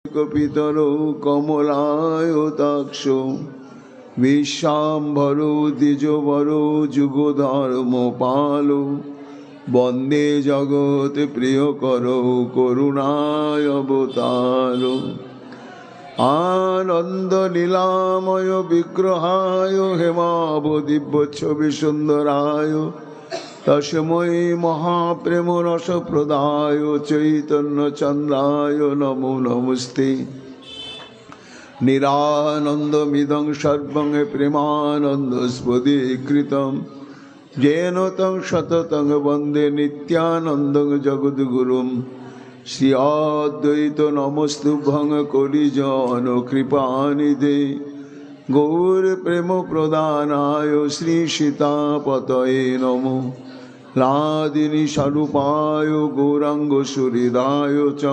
पितरौ कमलायताक्षौ विश्वाम्भरो द्विजवरो जुगधर्मपालो वन्दे जगत्प्रियकरौ करुणावतारो आनन्दलीलामय विग्रहाय हेमावदिव्यच्छविसुन्दराय तस्मै महाप्रेमरसप्रदाय चैतन्यचन्द्राय नमो नमस्ते। निरानन्दमिदं सर्वं प्रेमानन्दस्पदीकृतं येन तं सततं वन्दे नित्यानन्दं जगद्गुरुं। श्री अद्वैत नमस्तुभ्यं कलिजानकृपानिधे गौरप्रेमप्रदानाय श्रीसीतापतये नमो। लादिनी स्वरूपाय गौराङ्गसुहृदाय च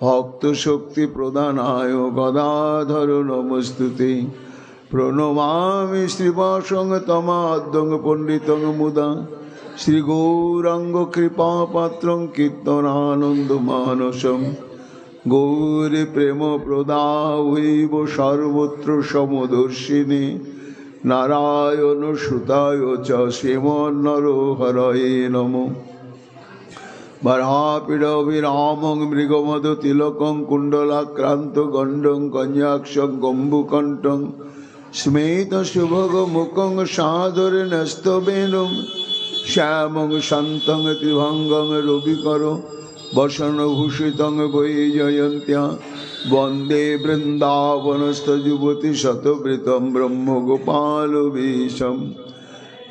भक्तशक्तिप्रदानाय गदाधर नमस्तुते। प्रणमामि श्रीवासं तमाद्यं पण्डितं मुदा श्रीगौराङ्गकृपापात्रं कीर्तनानन्दमानसं। गौरप्रेमप्रदायैव सर्वत्र समदर्शिने नारायण सुताय च श्रीमन्नरहरये नमो। वरापिडविरामं मृगमदतिलकं कुण्डलाक्रान्तगण्डं कन्याक्षं गम्बुकण्ठं स्मेतसुभगमुखं सादरेणस्तवेनं श्यामं शान्तं त्रिभङ्गं रविकरं वसनभूषितं वैजयन्त्या वन्दे वृन्दावनस्थयुवतिशतवृतं ब्रह्मगोपालवेशं।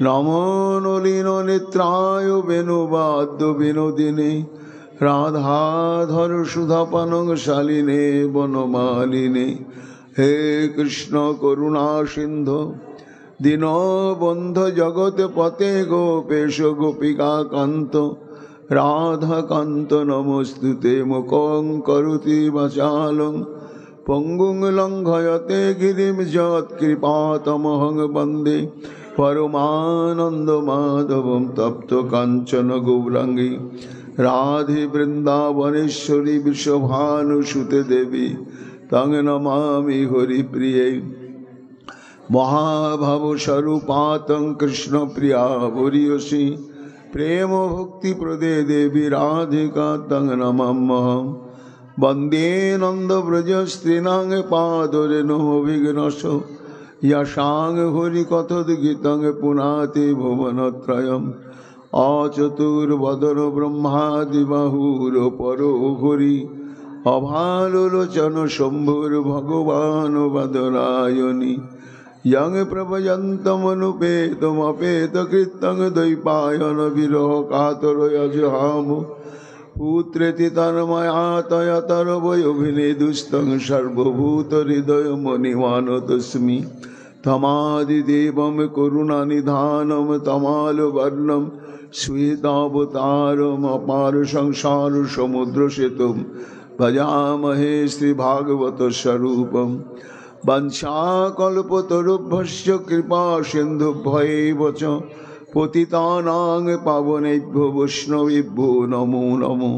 नमो नलिननेत्राय वेणुवाद्यविनोदिने राधाधर सुधापानं शालिने वनमालिने। हे कृष्ण करुणा सिन्धु दीनबन्धु जगत्पते गोपेश गोपिकान्त राधाकान्त नमोस्तुते। मुखं करोति वाचालं पङ्गुं लङ्घयते गिरिं यत्कृपातमहं वन्दे परमानन्दमाधवं। तप्तकाञ्चन गौराङ्गी राधे वृन्दावनेश्वरी विश्वभानुसुते देवी तं नमामि हरिप्रिये। महाभावस्वरूपातं कृष्णप्रिया भूरियसी प्रेम भक्ति प्रदे देवी राधिका तं नमाम्यहम्। वन्दे नन्दव्रज स्त्रीणां पादरेणुविघ्नस्यो यशां हरिकथोद्गीतं पुनाति भुवनत्रयम्। अचतुर्वदनो ब्रह्मादिबाहुरपरो हरि अभालोचन शम्भुर्भगवान् वदनायनि। यं प्रभयन्तमनुपेतमपेतकृतं द्वैपायन विरह कातरयजहामो पुत्रेति तन्मया तया तरवयोभिनेदुस्तं सर्वभूतहृदयमनिमानतोऽस्मि। तमादिदेवं करुणानिधानं तमालवर्णं श्वेतावतारम् अपार संसारसमुद्रसेतुं भजामहे श्रीभागवतस्वरूपम्। वंशाकल्पतरुभ्यश्च कृपासिन्धुभ्यैव च पतितानां पावनेभ्यो वैष्णवेभ्यो नमो नमो।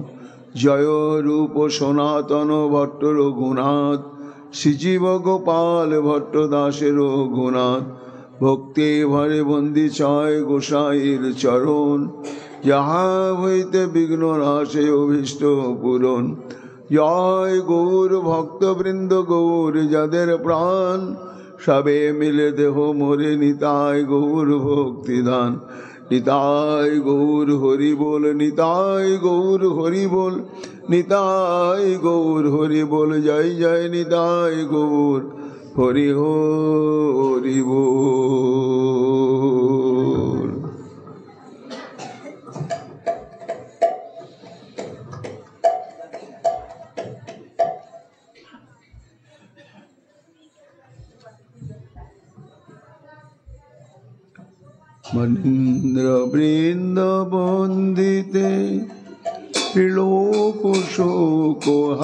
जय रूप सनातन भट्ट रघुनाथ श्रीजीव गोपाल भट्टदास रघुनाथ। भक्ति भरे बंदी चाय गोसाईर चरण जहाँ हईते विघ्न नाशे अभीष्ट पूरण। जय गौर भक्तवृंद गौर जादेर प्राण सबे मिले देह मोरे निताय गौर भक्तिदान। निताय गौर हरि बोल निताय गौर हरि बोल निताय गौर हरि बोल। जय जय निताय गौर हरि हरि बोल। मनीन्द्र वृंद वंदिते त्रिलोक शोकहारिणे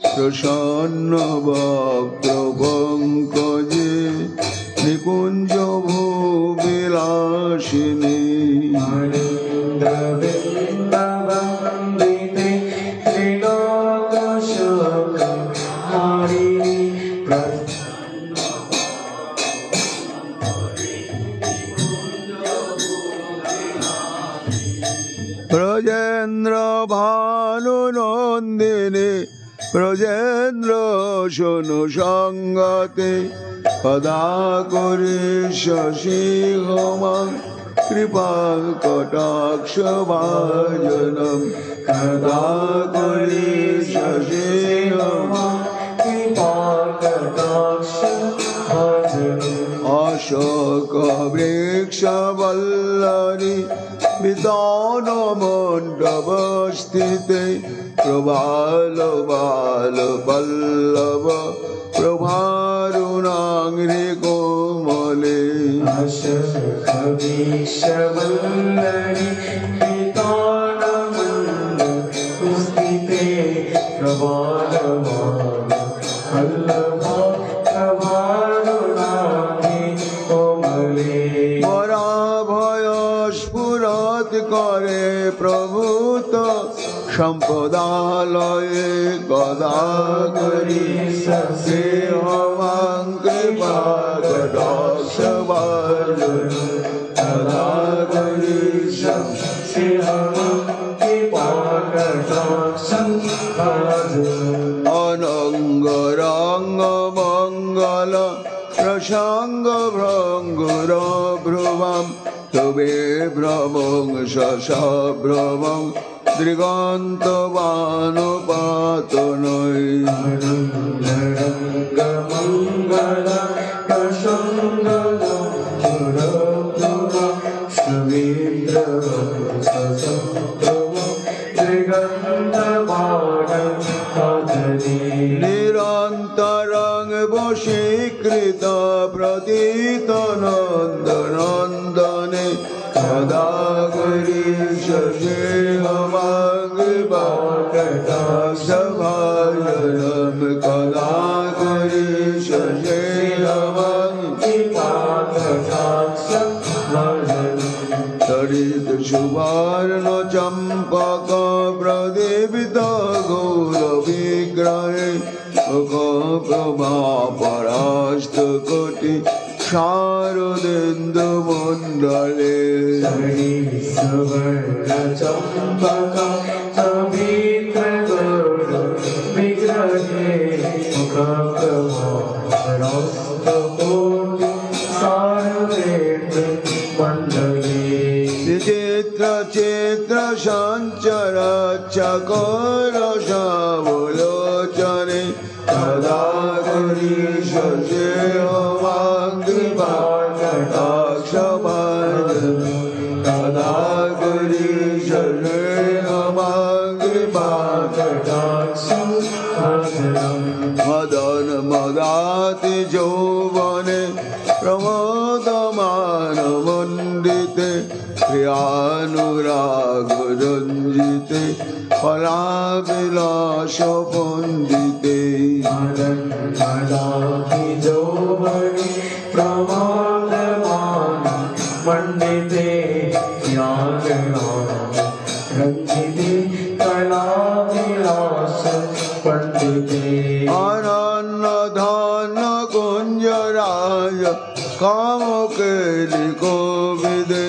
प्रसन्न वक्त्र पंकजे निकुंज भो विलासिनी। मनीन्द्र वृंद वंदिते त्रिलोक নন্দিনী ব্রজেন্দ্র শোনো সঙ্গতে কদা করি শশী হোমা কৃপা কটাক্ষ ভাজনম কদা করি শশী হোমা কৃপা কটাক্ষ ভাজনম অশোক বৃক্ষ বল্লরি বিতান মণ্ডপস্থিতে প্রবাল বাল পল্লব প্রভারুণাঙ্ঘ্রি কোমলে অশোক বৃক্ষ বল্লরি বিতান মণ্ডপস্থিতে প্রবাল বাল পল্লব প্রভারুণাঙ্ঘ্রি কোমলে স্ফুরত করে প্রভূত সম্পদালয়ে গদা করি সে হমাং কৃপা কটাক্ষ ভাজনম গদা করি সে হমাং কৃপা কটাক্ষ ভাজনম অনঙ্গ রঙ্গ মঙ্গল প্রসঙ্গ ভ্রঙ্গুর ভ্রুবম তবে ভ্রমং শশভ্রমং দৃগন্ত বানপাতনৈ মঙ্গল প্রসঙ্গ নিরন্তরং বশীকৃত প্রতীত নন্দনন্দনে কদা করি শশী হোমাং কৃপা কটাক্ষ ভাজনম কদা করি শশী হোমাং কৃপা কটাক্ষ ভাজনম তরিত সুবর্ণ চম্পক প্রদীপিত গৌর বিগ্রহে মুখ প্রভা পরাস্ত কোটি শারদেন্দু মণ্ডলে সুবর্ণ চম্পক পবিত্র গৌর বিগ্রহে মুখ প্রভা পরাস্ত কোটি শারদেন্দু মণ্ডলে চিত্র চিত্র সঞ্চর চকর সবলোচনে কদা করি শশী হোমাং কৃপা কটাক্ষ ভাজনম কদা করি শশী হোমাং কৃপা কটাক্ষ ভাজনম মদন মদাতি যৌবনে প্রমোদমান মণ্ডিতে প্রিয়ানুরাগ রঞ্জিতে ফলাবিলাস পণ্ডিতে মদাতি যৌবনে প্রমোদমান মণ্ডিতে প্রিয়ানুরাগ রঞ্জিতে ফলাবিলাস পণ্ডিতে অনন্য ধন কুঞ্জরাজ কামকেলি কোবিদে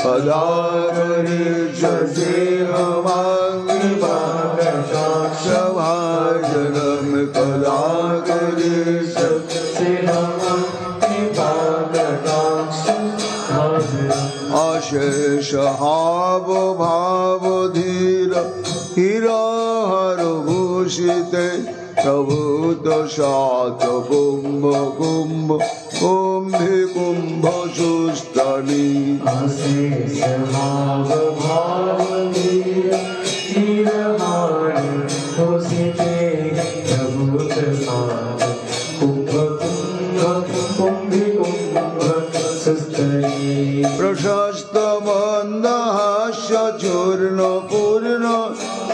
কদা করি শশী হোমাং কৃপা কটাক্ষ ভাজনম কদা করি শশী হোমাং কৃপা কটাক্ষ ভাজনম অশেষ হাব ভাব ধীর হিরহর ভূষিতে প্রভূত সাত কুম্ভ কুম্ভ কুম্ভে কুম্ভ সুস্তনি অশেষ ভাব ভাব ধীর হিরহর ভূষিতে প্রভূত সাত কুম্ভ কুম্ভ কুম্ভে কুম্ভ সুস্তনি প্রশস্ত মন্দ হাস্য চূর্ণ পূর্ণ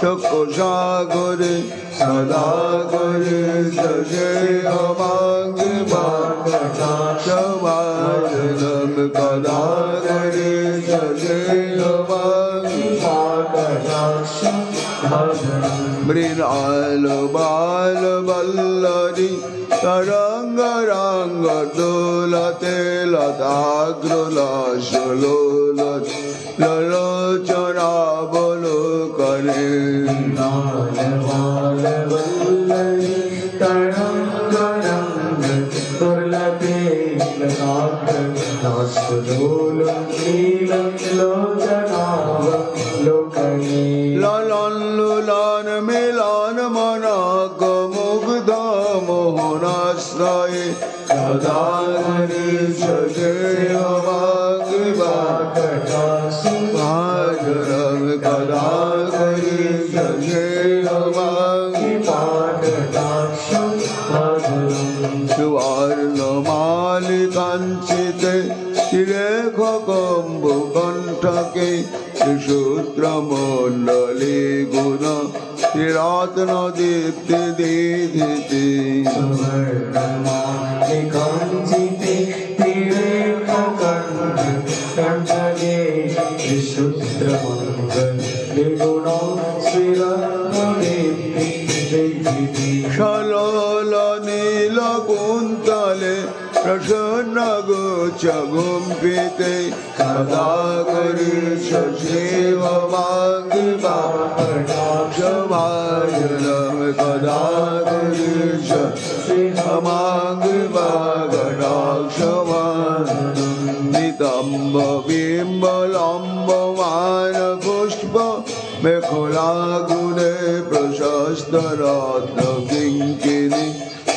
শোক সাগরে সদা করে শশী হোমাং কৃপা কটাক্ষ ভাজনম কদা করে শশী হোমাং কৃপা কটাক্ষ ভাজনম মৃণাল বাল বল্লরি তরঙ্গ রঙ্গ দোলতে লতাগ্রলাস লোলত লোচনা বলো করে মোহনাশ্রয়ে গদাধরীশ দেহমাঙ্গিবাকটাক্ষ ভাজরম গদাধরীশ দেহমাঙ্গিবাকটাক্ষ সুবর্ণমালিকাঞ্চিতে শিরেখকম্বু কণ্ঠকে সূত্রমণ্ডলে গুণ রত্ন দীপ্তি দীধিতে সুবর্ণমালিকাঞ্চিতে শিরেখকণ্ঠকে সূত্রমণ্ডলে গুণ রত্ন দীপ্তি দীধিতে সলল নীল কুন্তলে প্রসন্ন গোচ গুম্পিতে গদাধরীশ দেহমাঙ্গিবাকটাক্ষ ভাজরম গদাধরীশ দেহমাঙ্গিবাকটাক্ষ নিতম্ব বিম্ব লম্বমান পুষ্প মেখলা গুণে প্রশস্ত রত্ন কিঙ্কিণী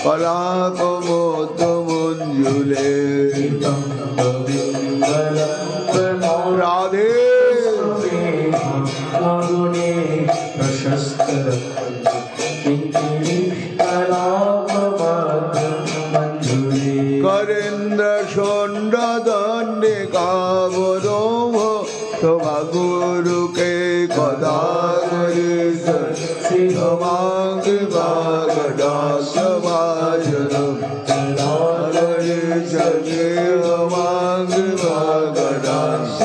কলাপমোদ মঞ্জুলে রাধে করেন্দ্র ষণ্ড দণ্ডিকাবরোহ তোমা গুরুকে গদাধরীশ দেহমাঙ্গিবাকটাক্ষ ভাজরম গদাধরীশ দেহমাঙ্গিবাকটাক্ষ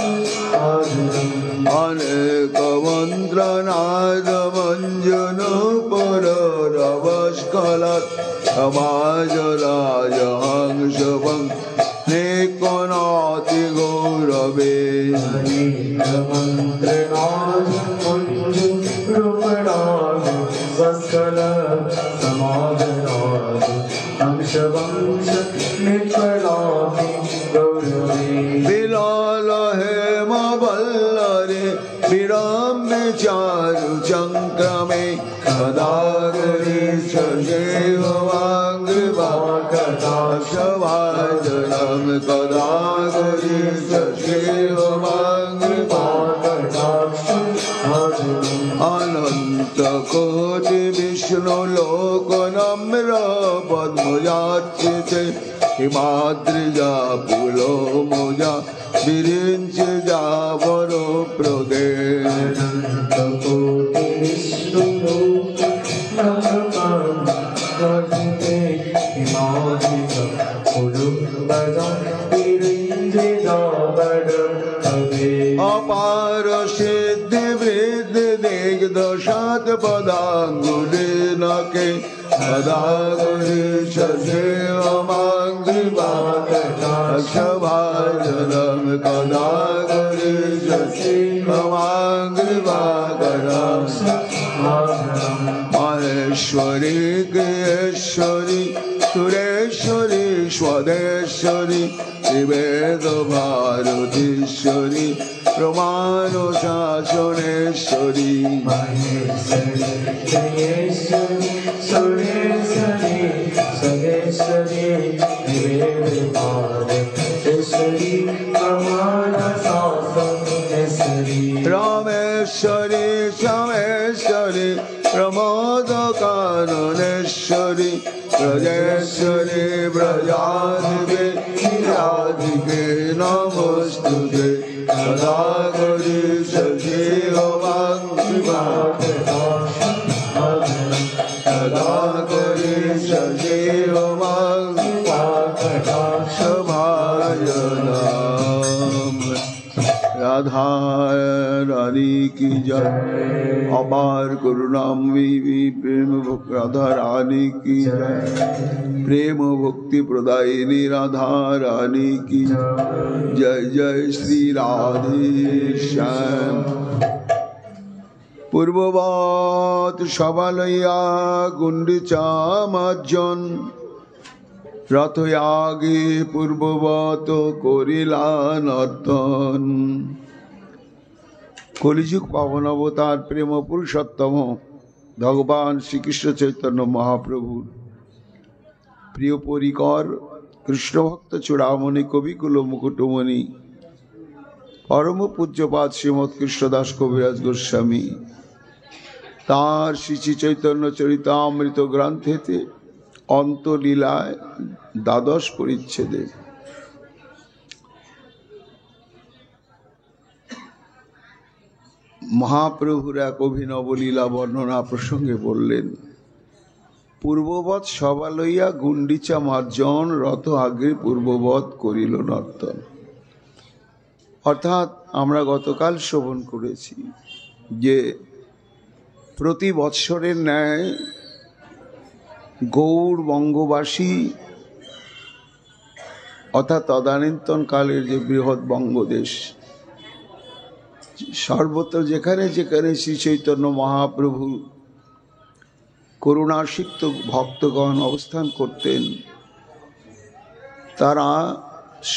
অনেক মন্ত্রনাদ মঞ্জন পররবস্কলৎ সমাজ রাজ হংসবং নিকোনাতি গৌরবে মন্ত্রনাদ মঞ্জন পররবস্কলৎ সমাজ রাজ হংসবং নিকোনাতি গৌরবে বিলাল হেম বল্লরে বিরামে চারু চক্রমে গদাধরীশ দেহমাঙ্গিবাকটাক্ষ ভাজরম গদাধরীশ দেহমাঙ্গিবাকটাক্ষ অনন্ত কোটি বিষ্ণু লোক নম্র পদ্মযাচিতে হিমাদ্রিজা পুল মোজা বিরিঞ্চে যাবর প্রদে কোটি বিষ্ণু লোক হিমাদ্রিজা পুল মোজা বিরিঞ্চে যাবর প্রদে অপার সিদ্ধি বৃদ্ধি দিগ্দশাত পদাঙ্গুলি নকে গদাধরীশ দেহমাঙ্গিবাকটাক্ষ ভাজরম গদাধরীশ দেহমাঙ্গিবাকটাক্ষ মহেশ্বরী কেশ্বরী সুরেশ্বরী স্বদেশ্বরী ত্রিবেদ ভারতীশ্বরী প্রমাণ শাসনেশ্বরী মহেশ্বরী সুরেশ্বরী স্বদেশ্বরী ত্রিবেদ ভারতীশ্বরী প্রমাণ শাসনেশ্বরী রামেশ্বরী শ্যামেশ্বরী প্রমোদ কাননেশ্বরী ব্রজেশ্বরী ব্রজাধিপে রাধিকে নমস্তুতে গদাধরীশ দেহমাঙ্গিবাকটাক্ষ গদাধরীশ দেহমাঙ্গিবাকটাক্ষ ভাজরম রাধা রানী की जय अपार करुणामयी प्रेम राधा रानी की जय प्रेम भक्ति प्रदायिनी राधा रानी की जय जय श्री राधे श्याम पूर्ववत सबालया गुंडिचा मज्जन रथयागे पूर्ववत करिला नर्तन कलिजुग पावन अवतार प्रेम पुरुषोत्तम भगवान श्रीकृष्ण चैतन्य महाप्रभु প্রিয় পরিকর কৃষ্ণভক্ত চূড়ামণি কবিকুল মুকুটমণি পরম পূজ্যপাদ শ্রীমৎ কৃষ্ণদাস কবিরাজ গোস্বামী তাঁর শ্রী চৈতন্য চরিতামৃত গ্রন্থেতে অন্তলীলায় দ্বাদশ পরিচ্ছেদে মহাপ্রভুর এক অভিনব লীলা বর্ণনা প্রসঙ্গে বললেন, পূর্ববৎ সভা লইয়া গুন্ডিচা মার্জন রথ আগে পূর্ববৎ করিল নর্তন। অর্থাৎ আমরা গতকাল শ্রবণ করেছি যে প্রতি বৎসরের ন্যায় গৌড় বঙ্গবাসী অর্থাৎ তদানীন্তন কালের যে বৃহৎ বঙ্গদেশ, সর্বত্র যেখানে যেখানে শ্রী চৈতন্য মহাপ্রভু করুণাসিক্ত ভক্তগণ অবস্থান করতেন, তারা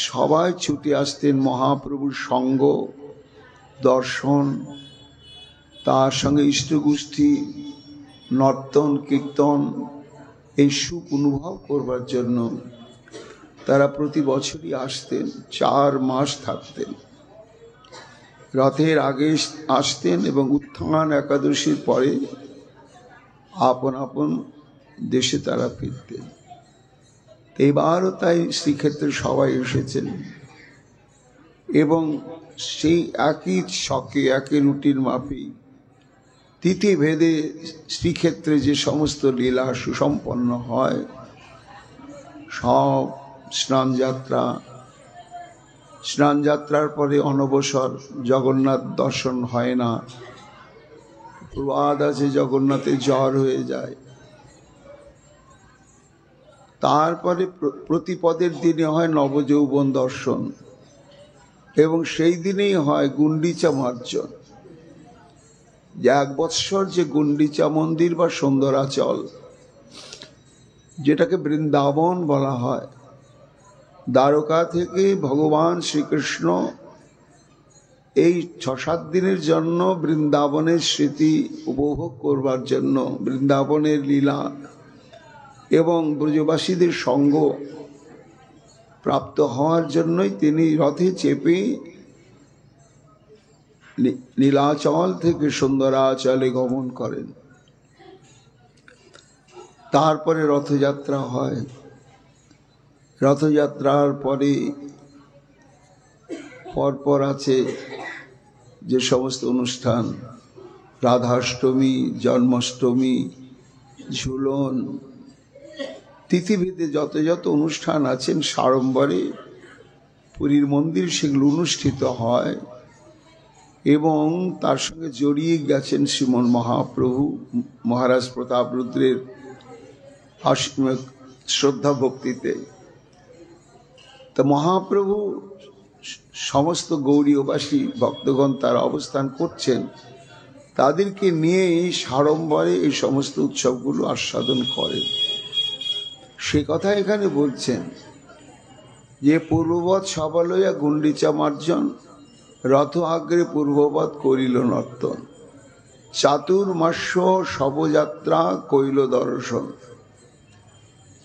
সবাই ছুটে আসতেন মহাপ্রভুর সঙ্গ, দর্শন, তার সঙ্গে ইষ্টগোষ্ঠী, নর্তন, কীর্তন, এই সুখ অনুভব করবার জন্য তারা প্রতি বছরই আসতেন। 4 মাস থাকতেন, রথের আগে আসতেন এবং উত্থান একাদশীর পরে আপন আপন দেশে তারা ফিরতেন। এবারও তাই শ্রীক্ষেত্রে সবাই এসেছেন এবং সেই একই ছকে একই রুটির মাফি তিথি ভেদে শ্রীক্ষেত্রে যে সমস্ত লীলা সুসম্পন্ন হয়, সব স্নানযাত্রার পরে অনবসর জগন্নাথ দর্শন হয় না। প্রবাদ আছে জগন্নাথের জ্বর হয়ে যায়। তারপরে প্রতিপদের দিনে হয় নবযৌবন দর্শন এবং সেই দিনেই হয় গুন্ডিচা মার্জন। যে 1 বৎসর যে গুন্ডিচা মন্দির বা সুন্দরাচল, যেটাকে বৃন্দাবন বলা হয়, দ্বারকা থেকে ভগবান শ্রীকৃষ্ণ এই 6-7 দিনের জন্য বৃন্দাবনের স্মৃতি উপভোগ করবার জন্য, বৃন্দাবনের লীলা এবং ব্রজবাসীদের সঙ্গ প্রাপ্ত হওয়ার জন্যই তিনি রথে চেপে নীলাচল থেকে সুন্দরাচলে গমন করেন। তারপরে রথযাত্রা হয়। রথযাত্রার পরে পরপর আছে যে সমস্ত অনুষ্ঠান, রাধাষ্টমী, জন্মাষ্টমী, ঝুলন, তিথিভেদে যত যত অনুষ্ঠান আছেন সাড়ম্বরে পুরীর মন্দির সেগুলো অনুষ্ঠিত হয় এবং তার সঙ্গে জড়িয়ে গেছেন শ্রীমন মহাপ্রভু মহারাজ প্রতাপ রুদ্রের শ্রদ্ধা ভক্তিতে। তা মহাপ্রভু সমস্ত গৌড়ীয়বাসী ভক্তগণ তারা অবস্থান করছেন, তাদেরকে নিয়ে সাড়ম্বরে এই সমস্ত উৎসবগুলো আস্বাদন করেন। সে কথা এখানে বলছেন যে পূর্ববৎ সভা লইয়া গুন্ডিচা মার্জন রথ আগ্রে পূর্ববৎ করিল নর্তন, চাতুর্মাস্য শবযাত্রা কইল দর্শন।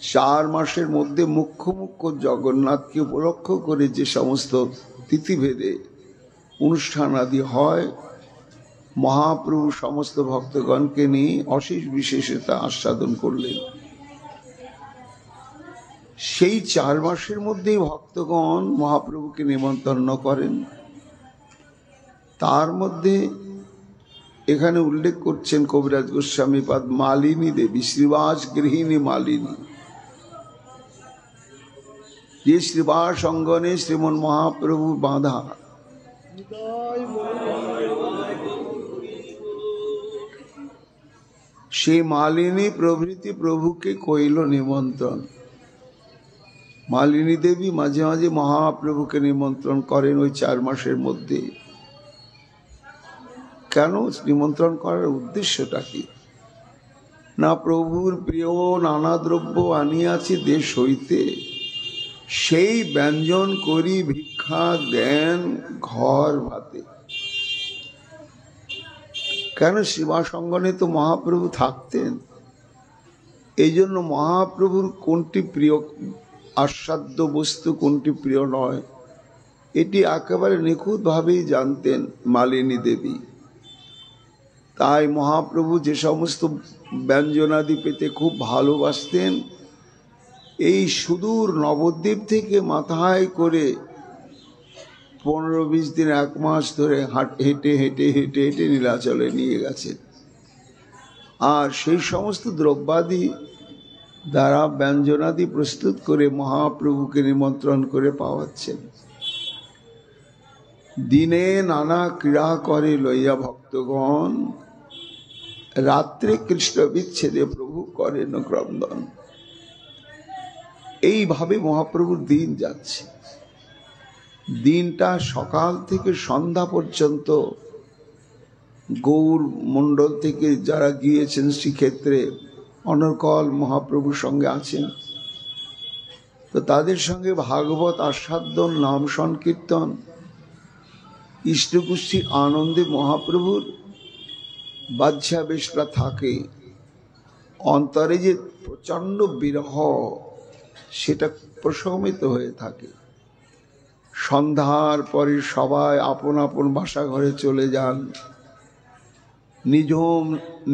4 মাসের মধ্যে মুখ্য মুখ্য জগন্নাথকে উপলক্ষ করে যে সমস্ত তিথিভেদে অনুষ্ঠান আদি হয়, মহাপ্রভু সমস্ত ভক্তগণকে নিয়ে অশেষ বিশেষে তা আস্বাদন করলেন। সেই 4 মাসের মধ্যেই ভক্তগণ মহাপ্রভুকে নিমন্ত্রণ করেন। তার মধ্যে এখানে উল্লেখ করছেন কবিরাজ গোস্বামী পাদ মালিনী দেবী, শ্রীবাস গৃহিণী মালিনী, যে শ্রীবাস অঙ্গনে শ্রীমন মহাপ্রভু বাঁধা। সেই মালিনী প্রভৃতি প্রভুকে কইল নিমন্ত্রণ। মালিনী দেবী মাঝে মাঝে মহাপ্রভুকে নিমন্ত্রণ করেন ওই 4 মাসের মধ্যে। কেন নিমন্ত্রণ করার উদ্দেশ্যটা কি? না, প্রভুর প্রিয় নানা দ্রব্য আনিয়াছি দেশ হইতে, সেই ব্যঞ্জন করি ভিক্ষা দেন ঘর ভাতে। কেন? শিবাসঙ্গনে তো মহাপ্রভু থাকতেন, এই জন্য মহাপ্রভুর কোনটি প্রিয় আস্বাদ্য বস্তু, কোনটি প্রিয় নয়, এটি একেবারে নিখুঁতভাবেই জানতেন মালিনী দেবী। তাই মহাপ্রভু যে সমস্ত ব্যঞ্জনাদি পেতে খুব ভালোবাসতেন, এই সুদূর নবদ্বীপ থেকে মাথায় করে 15-20 দিন, 1 মাস ধরে হেঁটে হেঁটে হেঁটে হেঁটে নীলাচলে নিয়ে গেছেন। আর সেই সমস্ত দ্রব্যাদি দ্বারা ব্যঞ্জনাদি প্রস্তুত করে মহাপ্রভুকে নিমন্ত্রণ করে পাওয়াচ্ছেন। দিনে নানা ক্রীড়া করে লইয়া ভক্তগণ, রাত্রে কৃষ্ণ বিচ্ছেদে প্রভু করেন ক্রন্দন। এইভাবে মহাপ্রভুর দিন যাচ্ছে। দিনটা সকাল থেকে সন্ধ্যা পর্যন্ত গৌর মণ্ডল থেকে যারা গিয়েছেন শ্রীক্ষেত্রে, অনর্কল মহাপ্রভুর সঙ্গে আছেন, তো তাদের সঙ্গে ভাগবত আস্বাদন, নাম সংকীর্তন, ইষ্টকুষ্ঠী আনন্দে মহাপ্রভুর বাহ্যাবেশটা থাকে। অন্তরে যে প্রচণ্ড বিরহ, সেটা প্রশমিত হয়ে থাকে। সন্ধ্যার পরে সবাই আপন আপন বাসা ঘরে চলে যান। নিঝুম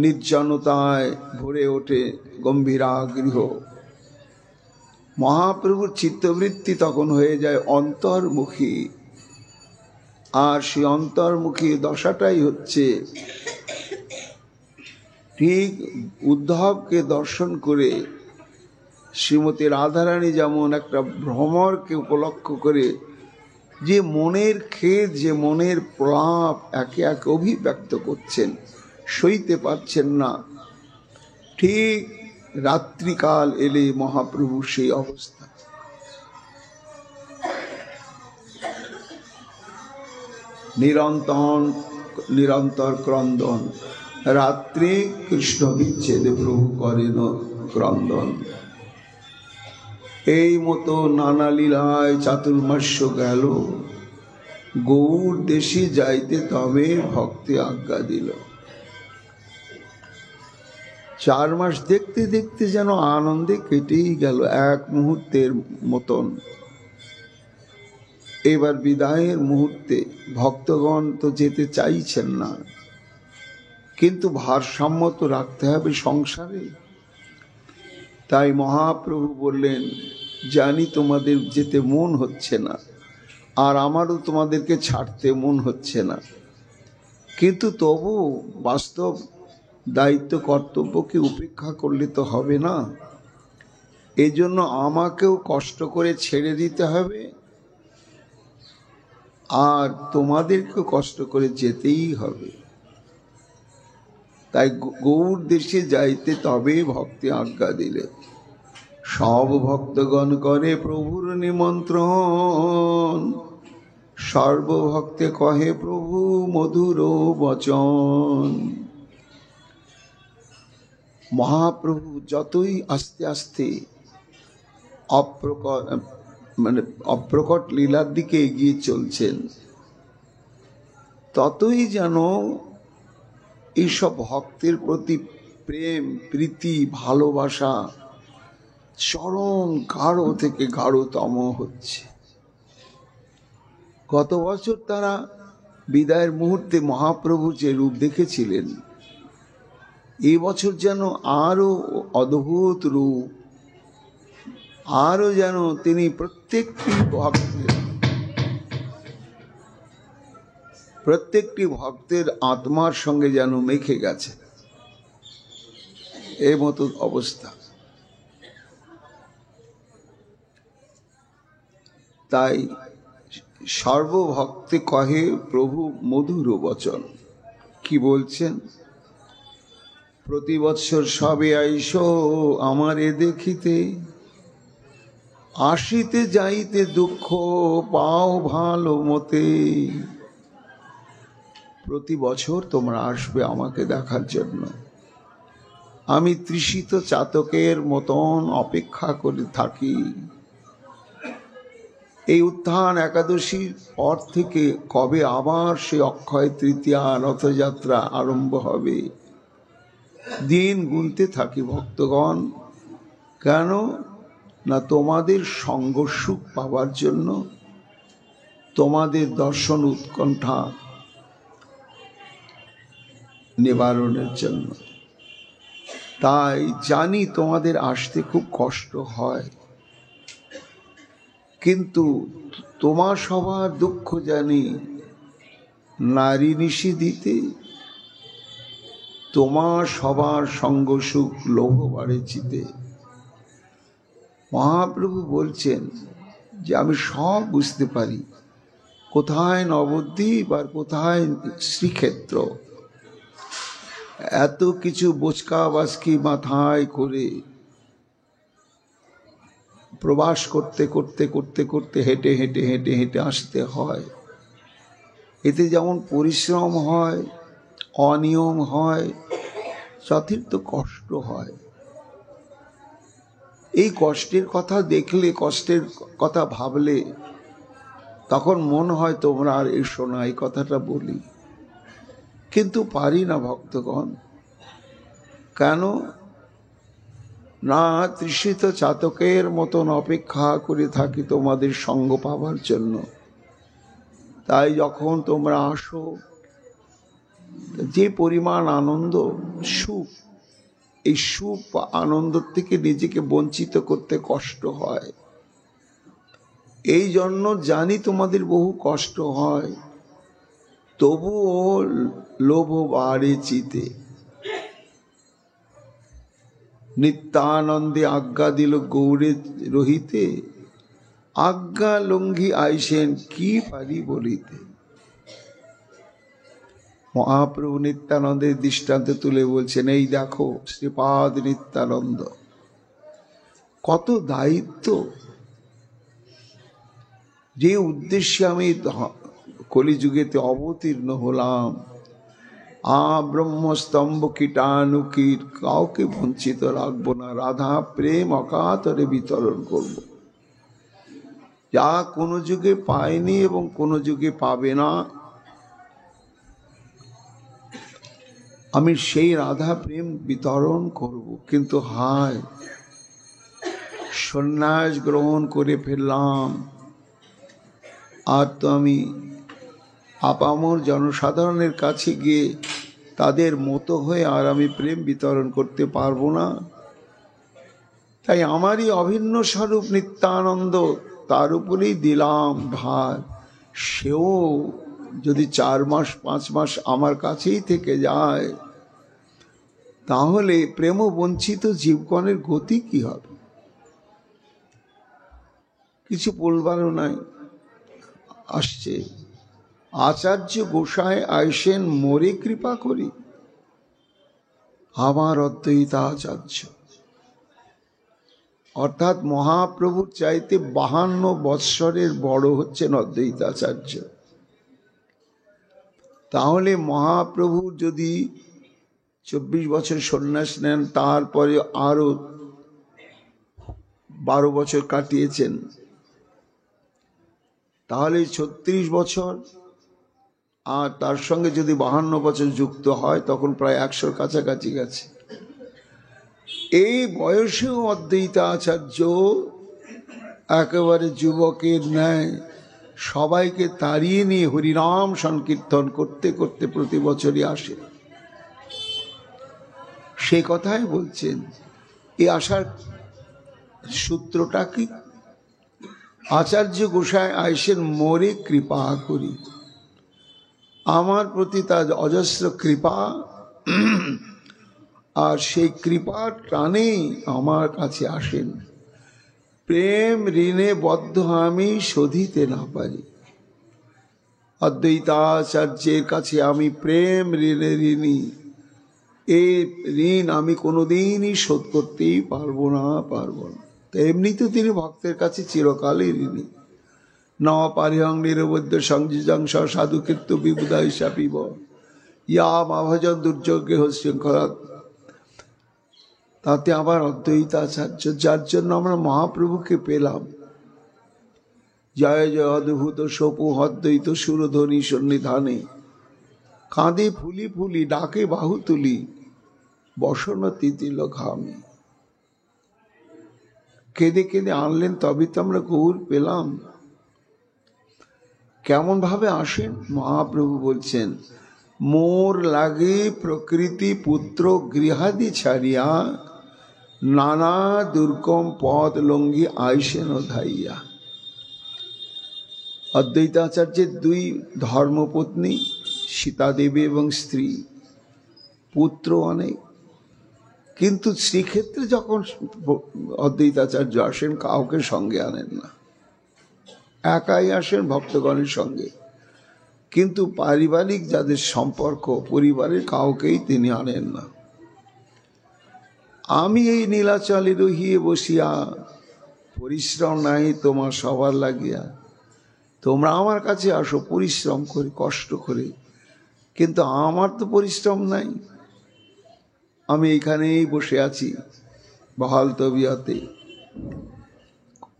নির্জনতায় ভরে ওঠে গম্ভীরা গৃহ। মহাপ্রভুর চিত্তবৃত্তি তখন হয়ে যায় অন্তর্মুখী। আর সেই অন্তর্মুখী দশাটাই হচ্ছে ঠিক উদ্ধবকে দর্শন করে শ্রীমতী রাধারানী যেমন একটা ভ্রমরকে উপলক্ষ করে যে মনের খেদ, যে মনের প্রলাপ একে একে অভিব্যক্ত করছেন, সইতে পারছেন না, ঠিক রাত্রিকাল এলে মহাপ্রভু সেই অবস্থা। নিরন্তর ক্রন্দন, রাত্রে কৃষ্ণ বিচ্ছেদে প্রভু করেন ক্রন্দন। এই মতো নানা লীলায় চাতুর্মাস্য গেল, গৌর দেশে যাইতে তবে ভক্তি আজ্ঞা দিল। 4 মাস দেখতে দেখতে যেন আনন্দে কেটেই গেল, এক মুহূর্তের মতন। এবার বিদায়ের মুহূর্তে ভক্তগণ তো যেতে চাইছেন না, কিন্তু ভারসাম্য তো রাখতে হবে সংসারে। তাই মহাপ্রভু বললেন, জানি তোমাদের যেতে মন হচ্ছে না, আর আমারও তোমাদেরকে ছাড়তে মন হচ্ছে না, কিন্তু তবু বাস্তব দায়িত্ব কর্তব্যকে উপেক্ষা করলে তো হবে না। এই জন্য আমাকেও কষ্ট করে ছেড়ে দিতে হবে, আর তোমাদেরকেও কষ্ট করে যেতেই হবে। তাই গৌর দেশে যাইতে তবে ভক্তি আজ্ঞা দিলে। সব ভক্তগণ করে প্রভুর নিমন্ত্রণ, সর্বভক্তে কহে প্রভু মধুর বচন। মহাপ্রভু যতই আস্তে আস্তে অপ্রকট লীলার দিকে এগিয়ে চলছেন, ততই যেন এইসব ভক্তের প্রতি প্রেম, প্রীতি, ভালোবাসা চরম গাঢ় থেকে গাঢ়তম হচ্ছে। গত বছর তারা বিদায়ের মুহূর্তে মহাপ্রভুর যে রূপ দেখেছিলেন, এই বছর যেন আরো অদ্ভুত রূপ, আরো যেন তিনি প্রত্যেকটি ভক্তের আত্মার সঙ্গে যেন মেখে গেছে, এই মতো অবস্থা। তাই সর্বভক্তে কহে প্রভু মধুর বচন। কি বলছেন? প্রতি বৎসর সবে আইসো আমারে দেখিতে, আসিতে যাইতে দুঃখ পাও ভালো মতে। প্রতি বছর তোমরা আসবে আমাকে দেখার জন্য, আমি তৃষিত চাতকের মতন অপেক্ষা করে থাকি। এই উত্থান একাদশীর পর থেকে কবে আবার সে অক্ষয় তৃতীয়া রথযাত্রা আরম্ভ হবে, দিন গুনতে থাকি ভক্তগণ। কেন না তোমাদের সঙ্গ সুখ পাওয়ার জন্য, তোমাদের দর্শন উৎকণ্ঠা নিবারণের জন্য। তাই জানি তোমাদের আসতে খুব কষ্ট হয়, কিন্তু তোমার সবার দুঃখ জানি নারী নিশি দিতে, তোমার সবার সঙ্গ সুখ লোভ বাড়ে চিতে। মহাপ্রভু বলছেন যে আমি সব বুঝতে পারি, কোথায় নবদ্বীপ আর কোথায় শ্রীক্ষেত্র। এত কিছু বোচকা বাসকি মাথায় করে প্রবাস করতে করতে করতে করতে হেঁটে হেঁটে হেঁটে হেঁটে আসতে হয়। এতে যেমন পরিশ্রম হয়, অনিয়ম হয়, যথেষ্ট কষ্ট হয়। এই কষ্টের কথা দেখলে, কষ্টের কথা ভাবলে তখন মন হয় তোমরা আর এসো না, এই কথাটা বলি, কিন্তু পারি না ভক্তগণ। কেন না তৃষিত চাতকের মতন অপেক্ষা করে থাকি তোমাদের সঙ্গ পাবার জন্য। তাই যখন তোমরা আসো, যে পরিমাণ আনন্দ সুখ, এই সুখ বা আনন্দ থেকে নিজেকে বঞ্চিত করতে কষ্ট হয়। এই জন্য জানি তোমাদের বহু কষ্ট হয়, তবুও লোভ বাড়ে চিতে। নিত্যানন্দে আজ্ঞা দিল গৌরে রহিতে, আজ্ঞা লঙ্ঘি আইসেন কি পারি বলিতে। মহাপ্রভু নিত্যানন্দের দৃষ্টান্ত তুলে বলছেন, এই দেখো শ্রীপাদ নিত্যানন্দ, কত দায়িত্ব। যে উদ্দেশ্যে আমি কলিযুগেতে অবতীর্ণ হলাম, ব্রহ্মস্তম্ভ কীটানুকীট কাউকে বঞ্চিত রাখবো না, রাধা প্রেম অকাতরে বিতরণ করব। যা কোনো যুগে পায়নি এবং কোনো যুগে পাবে না, আমি সেই রাধা প্রেম বিতরণ করব। কিন্তু হায়, সন্ন্যাস গ্রহণ করে ফেললাম, আর তো আমি আপামর জনসাধারণের কাছে গিয়ে তাদের মতো হয়ে আর আমি প্রেম বিতরণ করতে পারবো না। তাই আমারই অভিন্ন স্বরূপ নিত্যানন্দ, তার উপরেই দিলাম ভার। সেও যদি 4 মাস 5 মাস আমার কাছেই থেকে যায়, তাহলে প্রেম বঞ্চিত জীবগণের গতি কি হবে? কিছু বলবারও নাই। আসছে, আচার্য গোসাই আইসেন মোরে কৃপা করি, আমার অদ্বৈত আচার্য। অর্থাৎ মহাপ্রভুর চাইতে 52 বৎসরের বড় হচ্ছেন অদ্বৈতাচার্য। তাহলে মহাপ্রভু যদি 24 বছর সন্ন্যাস নেন, তারপরে আরো 12 বছর কাটিয়েছেন, তাহলে 36 বছর, আর তার সঙ্গে যদি 52 বছর যুক্ত হয়, তখন প্রায় 100 কাছাকাছি গেছে। এই বয়সেও অদ্বৈতাচার্য একেবারে যুবকের ন্যায় সবাইকে তাড়িয়ে নিয়ে হরিনাম সংকীর্তন করতে করতে প্রতি বছরই আসে। সে কথাই বলছেন, এই আসার সূত্রটা কি? আচার্য গোসাই আইসেন মোরে কৃপা করি, আমার প্রতি তার অজস্র কৃপা, আর সেই কৃপার টানেই আমার কাছে আসেন। প্রেম ঋণে বদ্ধ আমি শোধিতে না পারি। অদ্বৈতাচার্যের কাছে আমি প্রেম ঋণে ঋণী, এই ঋণ আমি কোনোদিনই শোধ করতেই পারবো না। তো এমনি তো তিনি ভক্তের কাছে চিরকালই ঋণী। ন পারিহং নিরবধ্য সংযোজং সাধু কীর্ত বিবুধা হিসাবিব ইয়া মাভজন দুর্যোগে শৃঙ্খলা। তাতে আবার অদ্বৈতাচার্য, যার জন্য আমরা মহাপ্রভুকে পেলাম। জয় জয় অদ্ভুত সপু অদ্বৈত সুরধ্বনি সন্নিধানে, কাঁদে ফুলি ফুলি ডাকে বাহু তুলি, বসন তিতিল ঘামে। কেঁদে কেঁদে আনলেন, তবে তো আমরা গৌর পেলাম। কেমন ভাবে আসেন? মহাপ্রভু বলছেন, মোর লাগে প্রকৃতি পুত্র গৃহাদি ছাড়িয়া নানা দুর্গম পথ লঙ্ঘি আইসেন ধাইয়া। অদ্বৈতাচার্যের দুই ধর্মপত্নী, সীতাদেবী এবং স্ত্রী, পুত্র অনেক, কিন্তু শ্রীক্ষেত্রে যখন অদ্বৈতাচার্য আসেন কাউকে সঙ্গে আনেন না, একাই আসেন ভক্তগণের সঙ্গে। কিন্তু পারিবারিক যাদের সম্পর্ক, পরিবারের কাউকেই তিনি আনেন না। আমি এই নীলাচলে রহিয়ে বসিয়া, পরিশ্রম নাই তোমার সবার লাগিয়া, তোমরা আমার কাছে আসো পরিশ্রম করে, কষ্ট করে, কিন্তু আমার তো পরিশ্রম নাই, আমি এইখানেই বসে আছি বহাল তবিয়তে,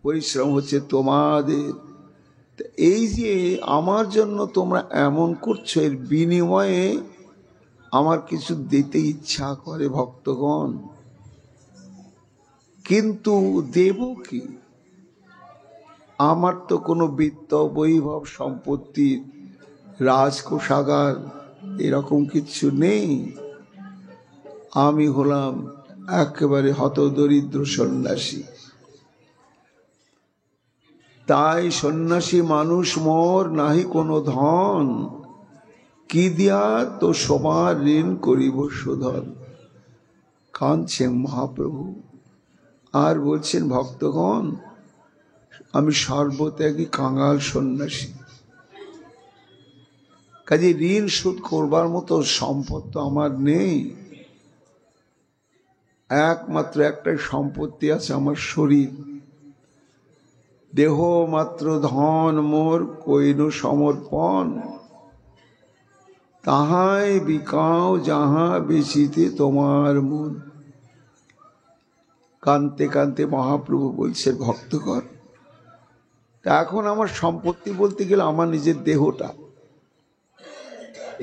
পরিশ্রম হচ্ছে তোমাদের। এই যে আমার জন্য তোমরা এমন করছো, এর বিনিময়ে আমার কিছু দিতে ইচ্ছা করে ভক্তগণ, কিন্তু দেব কি? আমার তো কোনো বিত্ত বৈভব সম্পত্তি, রাজকোষাগার এরকম কিছু নেই। আমি হলাম একেবারে হতদরিদ্র সন্ন্যাসী। তাই সন্ন্যাসী মানুষ মোর নাহি কোনো ধন, কি দিয়া তো সবার ঋণ করিব শোধন। কাঁদছেন মহাপ্রভু আর বলছেন, ভক্তগণ আমি সর্বত্যাগী কাঙাল সন্ন্যাসী, কাজে ঋণ শোধ করবার মতো সম্পদ তো আমার নেই। একমাত্র একটাই সম্পত্তি আছে, আমার শরীর। দেহ মাত্র ধন মোর কইন সমর্পণ, তাহাই বিকাও যাহা বেচিতে তোমার মন। কানতে কানতে মহাপ্রভু বলছেন, ভক্তগণ এখন আমার সম্পত্তি বলতে গেলে আমার নিজের দেহটা,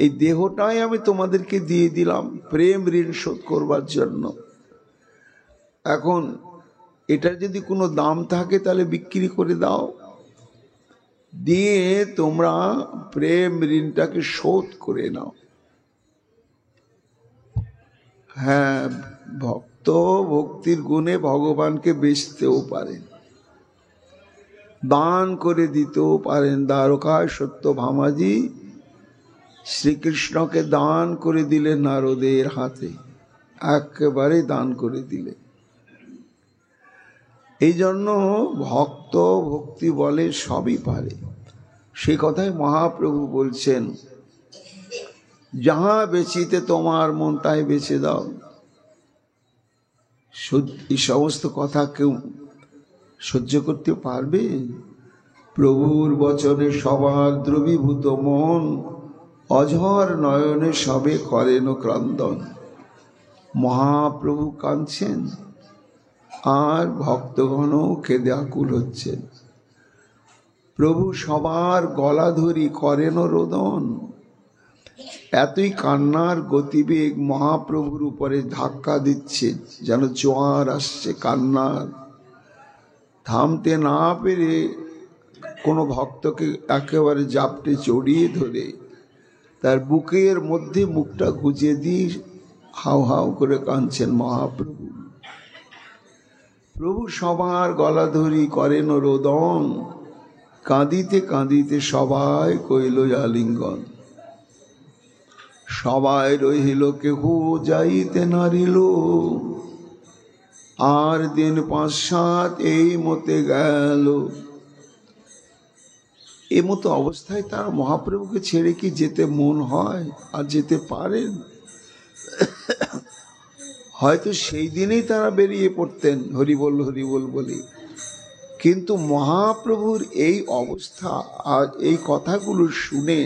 এই দেহটাই আমি তোমাদেরকে দিয়ে দিলাম প্রেম ঋণ শোধ করবার জন্য। এখন এটার যদি কোনো দাম থাকে তাহলে বিক্রি করে দাও, দিয়ে তোমরা প্রেম ঋণটাকে শোধ করে নাও। হ্যাঁ, ভক্ত ভক্তির গুণে ভগবানকে বেচতেও পারেন, দান করে দিতেও পারেন। দ্বারকায় সত্যভামাজি শ্রীকৃষ্ণকে দান করে দিলেন নারদের হাতে, একেবারে দান করে দিলেন। এই জন্য ভক্ত ভক্তি বলে সবই পারে। সে কথাই মহাপ্রভু বলছেন, যাহা বেচিতে তোমার মন তাই বেচে দাও। এই সমস্ত কথা কেউ সহ্য করতে পারবে? প্রভুর বচনে সবার দ্রবীভূত মন, অঝর নয়নে সবে করেন ক্রন্দন। মহাপ্রভু কাঁদছেন আর ভক্তগণও কেঁদে আকুল হচ্ছেন। প্রভু সবার গলা ধরি করেন রোদন। এতই কান্নার গতিবেগ মহাপ্রভুর উপরে ধাক্কা দিচ্ছে, যেন জোয়ার আসছে কান্নার। থামতে না পেরে কোনো ভক্তকে একেবারে জাপটে জড়িয়ে ধরে তার বুকের মধ্যে মুখটা গুজে দিয়ে হাউ হাউ করে কাঁদছেন মহাপ্রভু। প্রভু সবার গলা ধরি করেন রোদন, কাঁদিতে কাঁদিতে সবাই কইল আলিঙ্গন। সবাই রহিল কেহ যাইতে নারিল, আর দিন 5-7 এই মতে গেল। এ মতো অবস্থায় তারা মহাপ্রভুকে ছেড়ে কি যেতে মন হয়? আর যেতে পারেন? হয়তো সেই দিনেই তারা বেরিয়ে পড়তেন হরিবোল হরিবোল বলে, কিন্তু মহাপ্রভুর এই অবস্থা আর এই কথাগুলো শুনে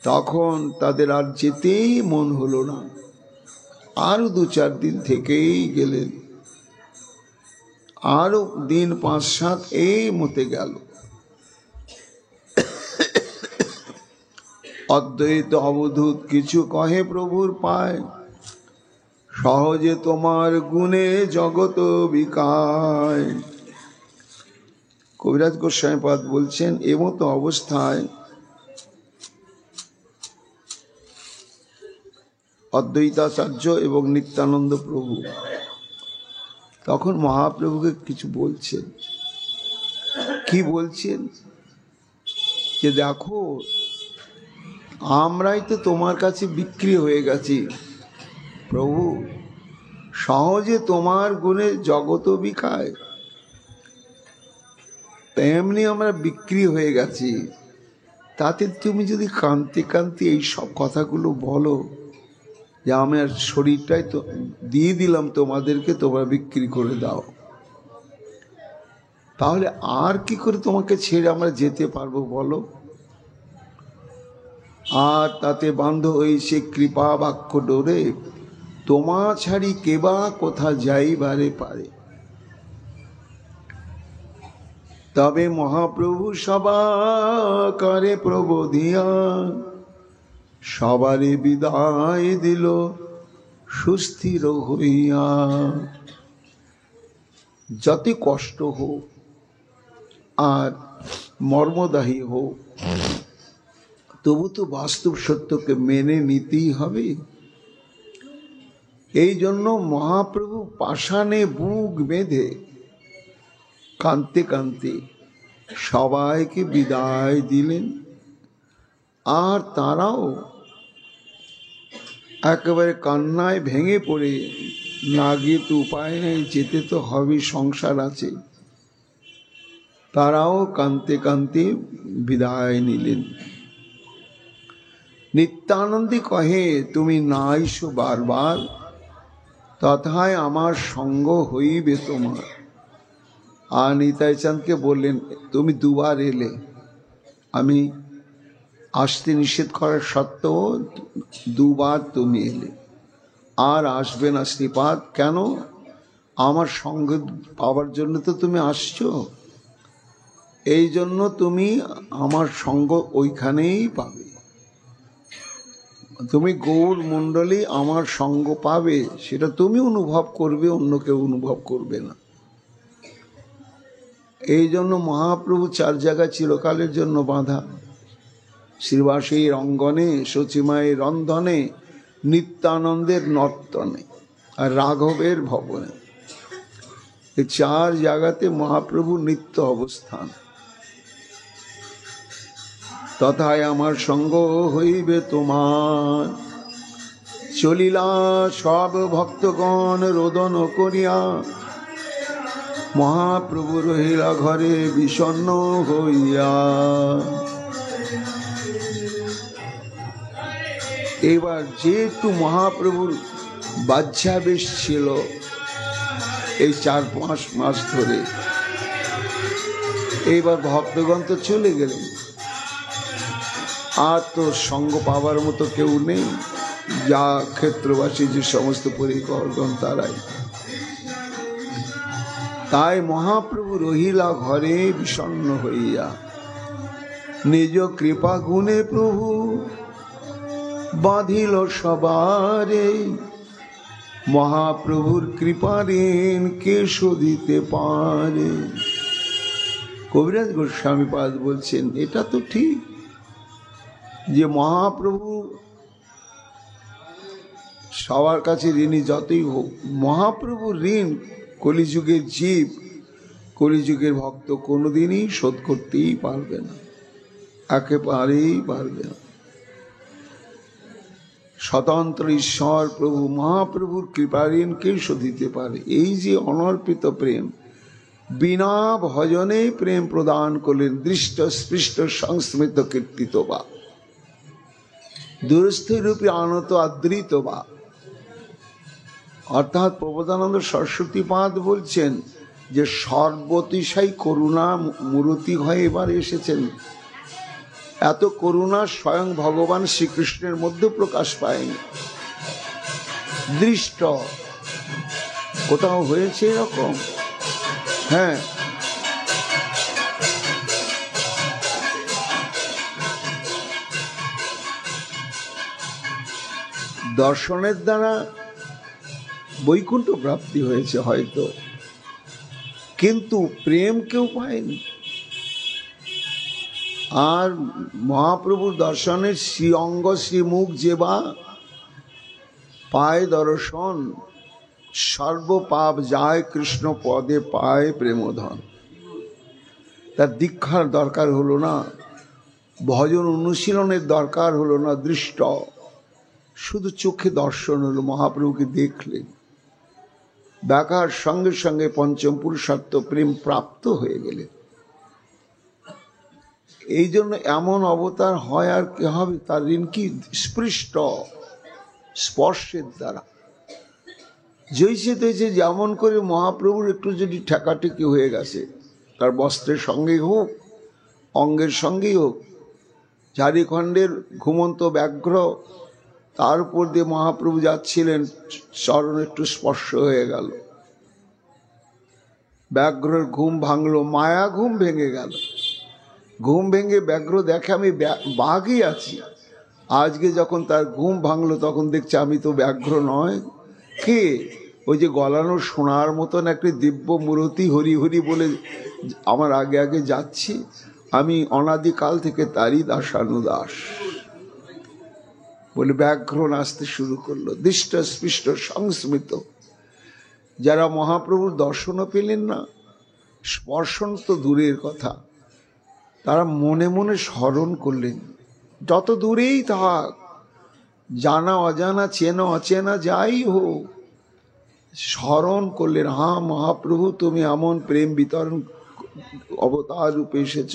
তখন তাদের আর যেতেই মন হলো না। আরো 2-4 দিন থেকেই গেলেন, আরো দিন 5-7 এই মতে গেল। অদ্বৈত অবধূত কিছু কহে প্রভুর পায়, সহজে তোমার গুণে জগৎ বিকায়। কবিরাজ গোস্বামী পাদ বলছেন, এমতো অবস্থায় অদ্বৈতাচার্য এবং নিত্যানন্দ প্রভু তখন মহাপ্রভুকে কিছু বলছেন। কি বলছেন? যে দেখো, আমরাই তো তোমার কাছে বিক্রি হয়ে গেছি প্রভু, সহজে তোমার গুণে জগৎ বিকায়। তেমনি আমরা বিক্রি হয়ে গেছি। তাতে তুমি যদি কান্তি কান্তি এই সব কথাগুলো বলো যে আমার শরীরটাই তো দিয়ে দিলাম তোমাদেরকে, তোমরা বিক্রি করে দাও, তাহলে আর কি করে তোমাকে ছেড়ে আমরা যেতে পারবো বলো? আর তাতে বান্ধ হয়েছে কৃপা বাক্য ডোরে, তোমা ছাড়ি কেবা কোথা যাইবারে পারে। তবে মহাপ্রভু সবা করে প্রবোধিয়া, সবারে বিদায় দিল সুস্থির হইয়া। যতই কষ্ট হোক আর মর্মদাহী হোক, তবু তো বাস্তব সত্যকে মেনে নিতেই হবে। এই জন্য মহাপ্রভু পাষাণে বুক বেঁধে কাঁদতে কাঁদতে সবাইকে বিদায় দিলেন। আর তারাও একেবারে কান্নায় ভেঙে পড়ে, না গিয়ে তো উপায় নেই, যেতে তো হবে, সংসার আছে, তারাও কাঁদতে কাঁদতে বিদায় নিলেন। নিত্যানন্দী কহে, তুমি না আইসো বারবার, তথায় আমার সঙ্গ হইবে তোমার। আর নিতাই চাঁদকে বললেন, তুমি দুবার এলে, আমি আসতে নিষেধ করার সত্ত্বেও দুবার তুমি এলে, আর আসবে না শ্রীপাদ। কেন? আমার সঙ্গ পাওয়ার জন্য তো তুমি আসছো, এই জন্য তুমি আমার সঙ্গ ওইখানেই পাবে। তুমি গৌর মণ্ডলী আমার সঙ্গ পাবে, সেটা তুমি অনুভব করবে, অন্য কেউ অনুভব করবে না। এই জন্য মহাপ্রভু 4 জায়গায় চিরকালের জন্য বাঁধা, শ্রীবাসীর অঙ্গনে, সচিমায়ের রন্ধনে, নিত্যানন্দের নর্তনে, আর রাঘবের ভবনে। এই 4 জায়গাতে মহাপ্রভু নিত্য অবস্থান। তথায় আমার সঙ্গ হইবে তোমার। চলিলা সব ভক্তগণ রোদন করিয়া, মহাপ্রভু রহিলা ঘরে বিষণ্ণ হইয়া। এবার যেহেতু মহাপ্রভুর বাহ্যাবেশ ছিল এই 4-5 মাস ধরে, এইবার ভক্তগণ তো চলে গেলেন, আর তো সঙ্গ পাবার মতো কেউ নেই, যা ক্ষেত্রবাসী যে সমস্ত পরিকরগণ তারাই। তাই মহাপ্রভু রহিলা ঘরে বিষণ্ণ হইয়া। নিজ কৃপা গুণে প্রভু বাঁধিল সবারে, মহাপ্রভুর কৃপা ঋণ কে শোধিতে পারে। কবিরাজ গোস্বামী পাদ বলছেন, এটা তো ঠিক যে মহাপ্রভু সবার কাছে ঋণী যতই হোক, মহাপ্রভুর ঋণ কলিযুগের জীব, কলিযুগের ভক্ত কোনোদিনই শোধ করতেই পারবে না, একেবারেই পারবে না। স্বতন্ত্র ঈশ্বর প্রভু মহাপ্রভুর কৃপা ঋণ কে শোধিতে পারে? এই যে অনর্পিত প্রেম, বিনা ভজনে প্রেম প্রদান করলেন, দৃষ্ট স্পৃষ্ট সংস্মৃত কীর্তিত বা দুরস্থরূপী আনত আদৃত বা। অর্থাৎ প্রবোধানন্দ সরস্বতী পাদ বলছেন যে সর্বতিশয় করুণা মূরতি হয়ে এবার এসেছেন। এত করুণা স্বয়ং ভগবান শ্রীকৃষ্ণের মধ্যে প্রকাশ পায়নি। দৃষ্ট কোথাও হয়েছে এরকম? হ্যাঁ, দর্শনের দ্বারা বৈকুণ্ঠ প্রাপ্তি হয়েছে হয়তো, কিন্তু প্রেম কেউ পায়নি। আর মহাপ্রভুর দর্শনের শ্রী অঙ্গ শ্রীমুখ যেবা পায় দর্শন, সর্বপাপ যায় কৃষ্ণ পদে পায় প্রেমধন। তার দীক্ষার দরকার হলো না, ভজন অনুশীলনের দরকার হলো না, দৃষ্ট শুধু চোখে দর্শন হলো, মহাপ্রভুকে দেখলেন, দেখার সঙ্গে সঙ্গে পঞ্চম পুরুষার্থ প্রেম প্রাপ্ত হয়ে গেলেন। এই জন্য এমন অবতার হয়, আর কি হবে, তার ঋণ কি? স্পৃষ্ট স্পর্শের দ্বারা। জৈসে তৈছে যেমন করে মহাপ্রভুর একটু যদি ঠেকাঠেকি হয়ে গেছে, তার বস্ত্রের সঙ্গেই হোক, অঙ্গের সঙ্গেই হোক, ঝাড়িখণ্ডের ঘুমন্ত ব্যাঘ্র, তার উপর দিয়ে মহাপ্রভু যাচ্ছিলেন, চরণ একটু স্পর্শ হয়ে গেল, ব্যাঘ্রের ঘুম ভাঙলো, মায়া ঘুম ভেঙে গেল। ঘুম ভেঙে ব্যাঘ্র দেখে আমি বাঘই আছি। আজকে যখন তার ঘুম ভাঙলো তখন দেখছে আমি তো ব্যাঘ্র নয়। কে? ওই যে গলানো সোনার মতন একটি দিব্য মূরতি হরি হরি বলে আমার আগে আগে যাচ্ছি, আমি অনাদিকাল থেকে তারই দাসানুদাস বলে ব্যাঘ্র নাচতে শুরু করলো, দৃষ্ট স্পৃষ্ট সংস্মৃত। যারা মহাপ্রভুর দর্শনও পেলেন না, স্পর্শন তো দূরের কথা, তারা মনে মনে স্মরণ করলেন, যত দূরেই থাক, জানা অজানা, চেনা অচেনা, যাই হোক, স্মরণ করলেন, হ্যাঁ মহাপ্রভু তুমি এমন প্রেম বিতরণ অবতার রূপে এসেছ।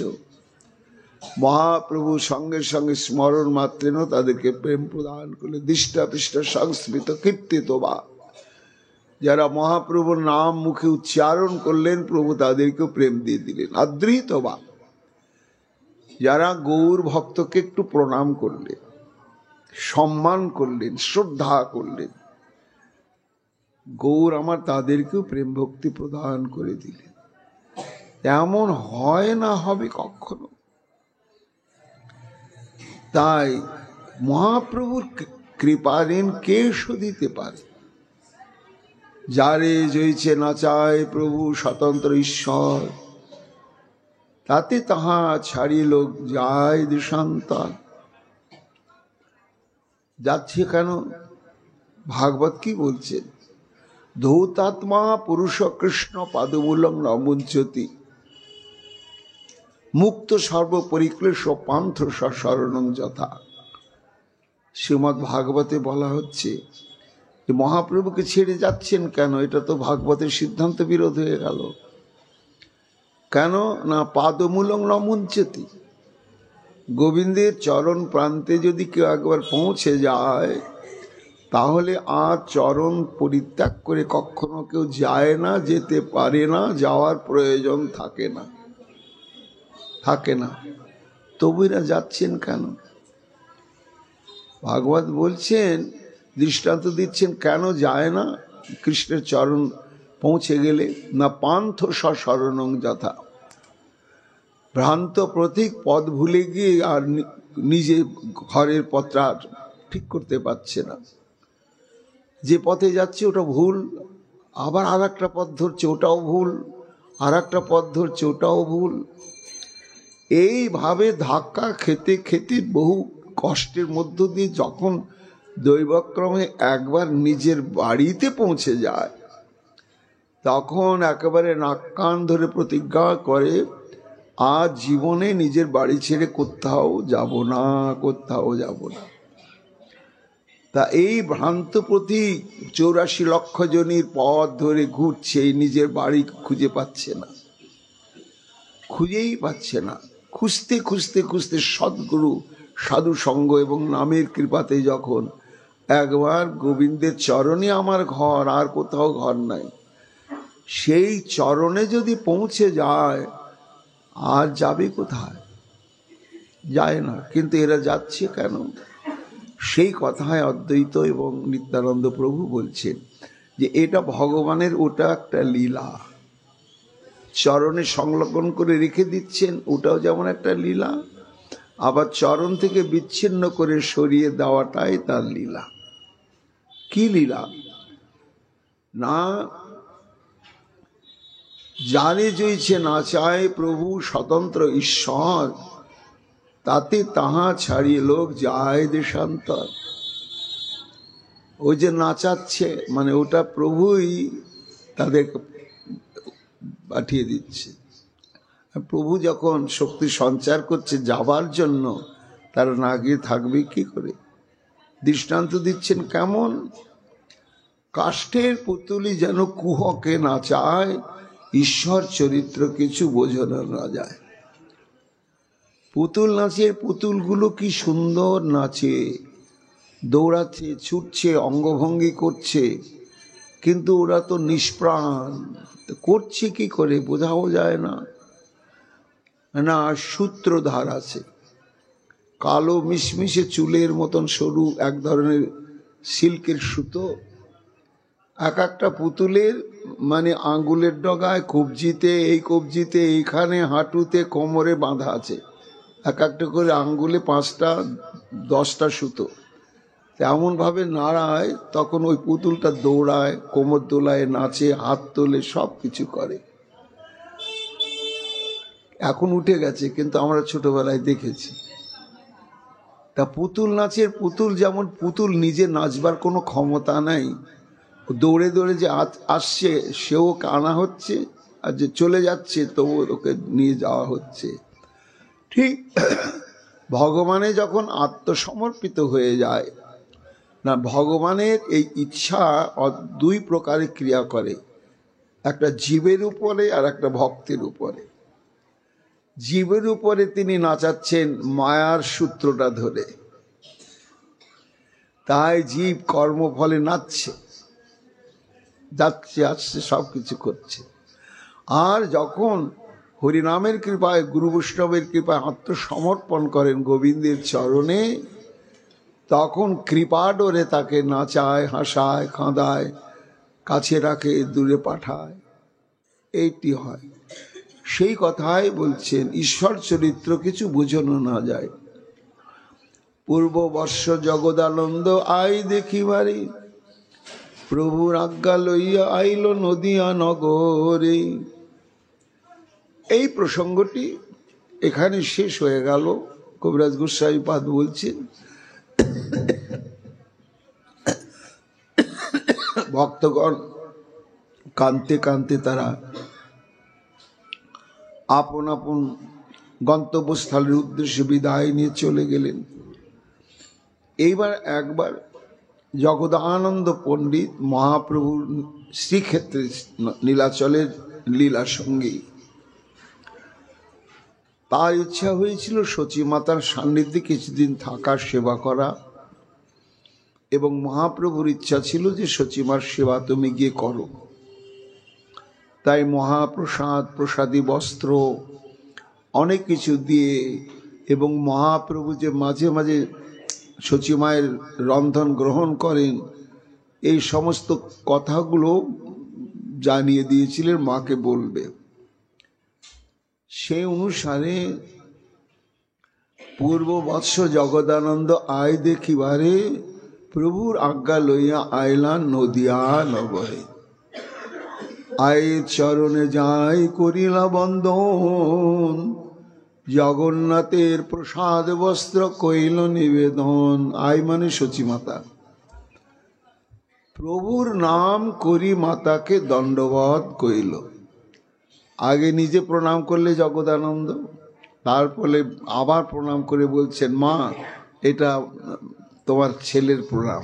মহাপ্রভু সঙ্গে সঙ্গে স্মরণ মাত্রেন তাদেরকে প্রেম প্রদান করলেন। দৃষ্টাপৃষ্ট সংস্মৃত কীর্তিত বা, যারা মহাপ্রভুর নাম মুখে উচ্চারণ করলেন, প্রভু তাদেরকেও প্রেম দিয়ে দিলেন। আদৃত বা, যারা গৌর ভক্তকে একটু প্রণাম করলেন, সম্মান করলেন, শ্রদ্ধা করলেন, গৌর আমার তাদেরকেও প্রেম ভক্তি প্রদান করে দিলেন। এমন হয় না হবে কখনো। তাই মহাপ্রভুর কৃপা ঋণ কে শোধিতে পারে? যারে জয়ছে না চায় প্রভু স্বতন্ত্র ঈশ্বর, তাতে তাহা ছাড়ি লোক যায় দেশান্তর। যাচ্ছে কেন? ভাগবত কি বলছেন? ধৌতাত্মা পুরুষ কৃষ্ণ পাদমূলং নমুঞ্চতি, মুক্ত সর্বপরিক্লেশ পান্থ শরণং যথা। শ্রীমদ্ ভাগবতে বলা হচ্ছে যে মহাপ্রভুকে ছেড়ে যাচ্ছেন কেন? এটা তো ভাগবতের সিদ্ধান্ত বিরোধ হয়ে গেল। কেন না? পাদমূলং নমুঞ্চতি, গোবিন্দের চরণ প্রান্তে যদি কেউ একবার পৌঁছে যায়, তাহলে আর চরণ পরিত্যাগ করে কখনো কেউ যায় না, যেতে পারে না, যাওয়ার প্রয়োজন থাকে না, থাকে না। তবু এরা যাচ্ছেন কেন? ভাগবত বলছেন, দৃষ্টান্ত দিচ্ছেন কেন যায় না কৃষ্ণের চরণ পৌঁছে গেলে। না পান্থ শরণং যথা, ভ্রান্ত প্রতীক পথ ভুলে গিয়ে আর নিজে ঘরের পথটা ঠিক করতে পারছে না। যে পথে যাচ্ছে ওটা ভুল, আবার আর একটা পথ ধরছে ওটাও ভুল, আর একটা পথ ধরছে ওটাও ভুল। এইভাবে ধাক্কা খেতে খেতে বহু কষ্টের মধ্য দিয়ে যখন দৈবক্রমে একবার নিজের বাড়িতে পৌঁছে যায়, তখন একেবারে নাক কান ধরে প্রতিজ্ঞা করে, আজ জীবনে নিজের বাড়ি ছেড়ে কোথাও যাব না, কোথাও যাব না। তা এই ভ্রান্ত প্রতীক 84 লক্ষ জনের পথ ধরে ঘুরছে, নিজের বাড়ি খুঁজে পাচ্ছে না, খুঁজেই পাচ্ছে না। খুঁজতে খুঁজতে খুঁজতে সদ্গুরু সাধু সঙ্গ এবং নামের কৃপাতে যখন একবার গোবিন্দের চরণে আমার ঘর, আর কোথাও ঘর নাই, সেই চরণে যদি পৌঁছে যায়, আর যাবে কোথায়? যায় না। কিন্তু এরা যাচ্ছে কেন? সেই কথায় অদ্বৈত এবং নিত্যানন্দ প্রভু বলছেন যে এটা ভগবানের ওটা একটা লীলা, চরণে সংলগ্ন করে রেখে দিচ্ছেন, ওটাও যেমন একটা লীলা, আবার চরণ থেকে বিচ্ছিন্ন করে সরিয়ে দেওয়াটাই তার লীলা। কি লীলা? না জানে জইছে নাচায় প্রভু স্বতন্ত্র ঈশ্বর, তাতে তাহা ছাড়িয়ে লোক যায় দেশান্তর। ওই যে নাচাচ্ছে মানে ওটা প্রভুই তাদের পাঠিয়ে দিচ্ছে। প্রভু যখন শক্তি সঞ্চার করছে যাবার জন্য, তারা না গিয়ে থাকবে কি করে? দৃষ্টান্ত দিচ্ছেন কেমন? কাষ্ঠের পুতুলি যেন কুহকে নাচায়, ঈশ্বর চরিত্র কিছু বোঝানো না যায়। পুতুল নাচের পুতুলগুলো কি সুন্দর নাচে, দৌড়াচ্ছে, ছুটছে, অঙ্গভঙ্গি করছে, কিন্তু ওরা তো নিষ্প্রাণ। করছে কি করে বোঝাও যায় না। না সূত্রধার আছে, কালো মিশমিশে চুলের মতন সরু এক ধরনের সিল্কের সুতো, এক একটা পুতুলের মানে আঙ্গুলের ডগায়, কবজিতে, এই কবজিতে, এইখানে, হাঁটুতে, কোমরে বাঁধা আছে। এক একটা করে আঙ্গুলে 5টা 10টা সুতো। এমন ভাবে নাড়ায়, তখন ওই পুতুলটা দৌড়ায়, কোমর দোলায়, নাচে, হাত তোলে, সব কিছু করে। এখন উঠে গেছে, কিন্তু আমরা ছোটবেলায় দেখেছি। তা পুতুল নাচের পুতুল যেমন পুতুল নিজে নাচবার কোনো ক্ষমতা নাই, দৌড়ে দৌড়ে যে আসছে সেও আনা হচ্ছে, আর যে চলে যাচ্ছে তবু ওকে নিয়ে যাওয়া হচ্ছে। ঠিক ভগবানে যখন আত্মসমর্পিত হয়ে যায় না, ভগবানের এই ইচ্ছা 2 প্রকারে ক্রিয়া করে, একটা জীবের উপরে আর একটা ভক্তের উপরে। জীবের উপরে তিনি নাচাচ্ছেন মায়ার সূত্রটা ধরে, তাই জীব কর্মফলে নাচছে, যাচ্ছে আসছে, সব কিছু করছে। আর যখন হরিনামের কৃপায়, গুরু বৈষ্ণবের কৃপায় আত্মসমর্পণ করেন গোবিন্দের চরণে, তখন কৃপা ডোরে তাকে নাচায়, হাসায়, কাঁদায়, কাছে রাখে, দূরে পাঠায়। এইটি হয়। সেই কথাই বলছেন, ঈশ্বর চরিত্র কিছু বোঝানো না যায়। পূর্ববর্ষ জগদানন্দ আই দেখিবারে, প্রভুর আজ্ঞা লইয়া আইল নদিয়া নগরে। এই প্রসঙ্গটি এখানে শেষ হয়ে গেল। কবিরাজ গোস্বামী পাদ বলছেন, ভক্তগণ কাঁদতে কাঁদতে তারা আপন আপন গন্তব্যস্থলের উদ্দেশ্যে বিদায় নিয়ে চলে গেলেন। এইবার একবার জগদানন্দ পণ্ডিত মহাপ্রভুর শ্রীক্ষেত্রে নীলাচলের লীলা সঙ্গী, তার ইচ্ছা হয়েছিল সচী মাতার সান্নিধ্যে কিছুদিন থাকার, সেবা করা। এবং মহাপ্রভুর ইচ্ছা ছিল যে সচীমার সেবা তুমি গিয়ে করো। তাই মহাপ্রসাদ, প্রসাদী বস্ত্র, অনেক কিছু দিয়ে, এবং মহাপ্রভু যে মাঝে মাঝে সচীমায়ের রন্ধন গ্রহণ করেন, এই সমস্ত কথাগুলো জানিয়ে দিয়েছিলেন মাকে বলবে। সেই অনুসারে পূর্ববৎস জগদানন্দ আয় দেখিবারে, প্রভুর আজ্ঞা লইয়া আইলান নদিয়া নগরে। আয় চরণে যাই করিলা বন্দন, জগন্নাথের প্রসাদ বস্ত্র কইল নিবেদন। আয় মানে সচীমাতা। প্রভুর নাম করি মাতাকে দণ্ডবত কইল। আগে নিজে প্রণাম করলে জগদানন্দ, তারপরে আবার প্রণাম করে বলছেন, মা এটা তোমার ছেলের প্রণাম,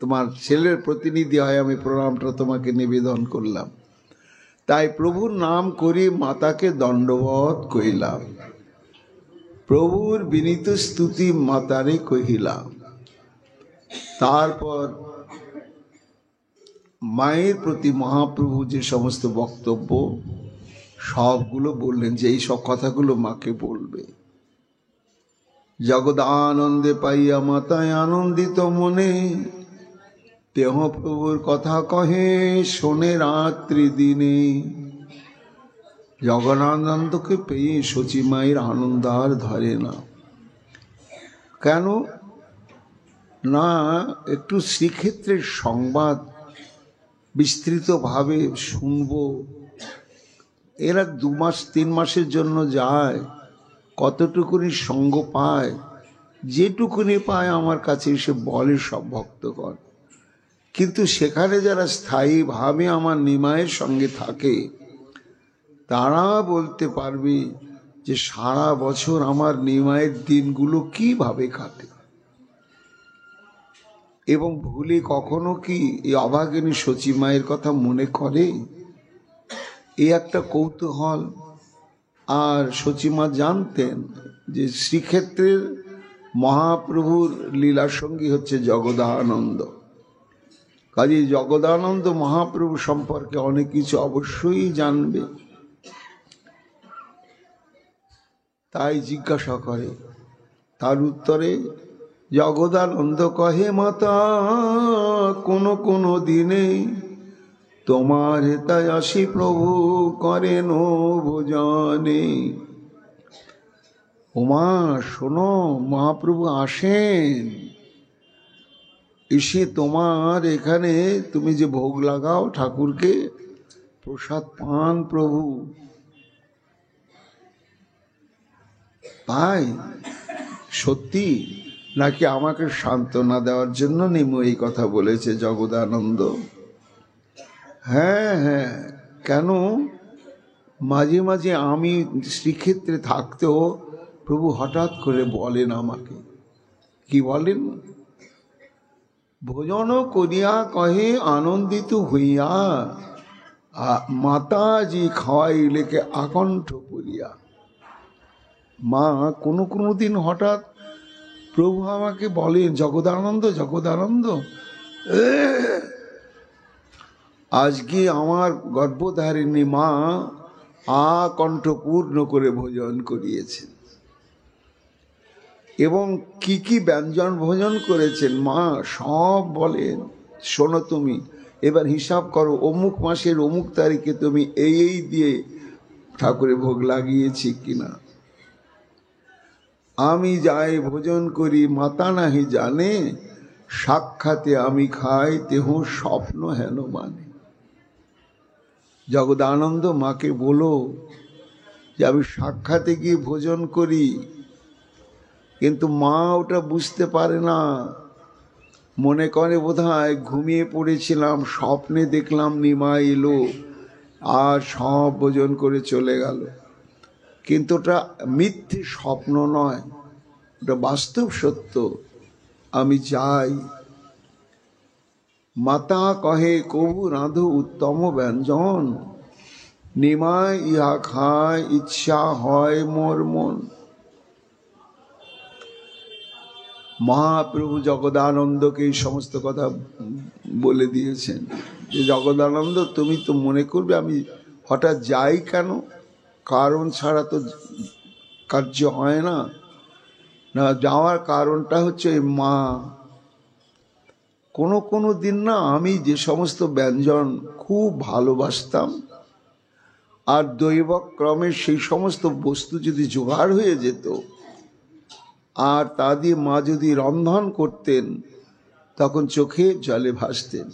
তোমার ছেলের প্রতিনিধি হয় আমি প্রণামটা তোমাকে নিবেদন করলাম। তাই প্রভুর নাম করি মাতাকে দণ্ডবত কইলাম, প্রভুর বিনীত স্তুতি মাতারে কহিলাম। তারপর মায়ের প্রতি মহাপ্রভু যে সমস্ত বক্তব্য সবগুলো বললেন, যে এই সব কথাগুলো মাকে বলবে। জগদানন্দে পাইয়া মাতায় আনন্দিত মনে, তেহ প্রভুর কথা কহে শোনে রাত্রি দিনে। জগদানন্দকে পেয়ে সচীমায়ের আনন্দ আর ধরে না। কেন না, একটু শ্রীক্ষেত্রের সংবাদ বিস্তৃতভাবে শুনবো। এরা 2 মাস 3 মাসের জন্য যায়, কতটুকুনি সঙ্গ পায়, যেটুকুনি পায় আমার কাছে এসে বলে সব ভক্তগণ। কিন্তু সেখানে যারা স্থায়ীভাবে আমার নিমায়ের সঙ্গে থাকে তারা বলতে পারবে যে সারা বছর আমার নিমায়ের দিনগুলো কিভাবে কাটে। এবং ভুলে কখনো কি এই অভাগিনী সচী মায়ের কথা মনে করে? এই একটা কৌতূহল। আর সচিমা জানতেন যে শ্রীক্ষেত্রের মহাপ্রভুর লীলার সঙ্গী হচ্ছে জগদানন্দ। কাজে জগদানন্দ মহাপ্রভু সম্পর্কে অনেক কিছু অবশ্যই জানবে। তাই জিজ্ঞাসা করে। তার উত্তরে জগদানন্দ কহে, মাতা কোনো কোনো দিনে তোমার হেতায় আসি প্রভু করেন ভোজনে। ওমা শোনো, মহাপ্রভু আসেন, এসে তোমার এখানে তুমি যে ভোগ লাগাও ঠাকুরকে, প্রসাদ পান প্রভু। পাই সত্যি নাকি আমাকে সান্ত্বনা দেওয়ার জন্য নিমু এই কথা বলেছে জগদানন্দ? হ্যাঁ হ্যাঁ, কেন? মাঝে মাঝে আমি শ্রীক্ষেত্রে থাকতেও প্রভু হঠাৎ করে বলেন আমাকে। কি বলেন? ভোজন করিয়া কহে আনন্দিত হইয়া মাতাজি খাওয়াইলেকে আকণ্ঠ পড়িয়া। মা কোনো কোনো দিন হঠাৎ প্রভু আমাকে বলেন, জগদানন্দ জগদানন্দ, আজকে আমার গর্ভধারিণী মা আকণ্ঠ পূর্ণ করে ভোজন করিয়েছেন। এবং কি কি ব্যঞ্জন ভোজন করেছেন মা সব বলেন। শোনো তুমি, এবার হিসাব করো, অমুক মাসের অমুক তারিখে তুমি এই দিয়ে ঠাকুরে ভোগ লাগিয়েছি কিনা। আমি যাই ভোজন করি মাতা নাহি জানে, সাক্ষাতে আমি খাই তেহ স্বপ্ন হেন মানে। জগদানন্দ মাকে বলো যে আমি সাক্ষাতে গিয়ে ভোজন করি, কিন্তু মা ওটা বুঝতে পারে না। মনে করে বোধহয় ঘুমিয়ে পড়েছিলাম, স্বপ্নে দেখলাম নিমাই এলো আর সব ভোজন করে চলে গেল। কিন্তু ওটা মিথ্যে স্বপ্ন নয়, ওটা বাস্তব সত্য। আমি যাই। মাতা কহে কবু রাঁধো উত্তম ব্যঞ্জন, নিমাই ইহা খায় ইচ্ছা হয় মোর মন। মহাপ্রভু জগদানন্দকে এই সমস্ত কথা বলে দিয়েছেন যে জগদানন্দ তুমি তো মনে করবে আমি হঠাৎ যাই কেন, কারণ ছাড়া তো কার্য হয় না। না, যাওয়ার কারণটা হচ্ছে মা। কোনো কোনো দিন না আমি যে সমস্ত ব্যঞ্জন খুব ভালোবাসতাম, আর দৈবক্রমে সেই সমস্ত বস্তু যদি জোগাড় হয়ে যেত আর তা দিয়ে মা যদি রন্ধন করতেন, তখন চোখে জলে ভাসতেন।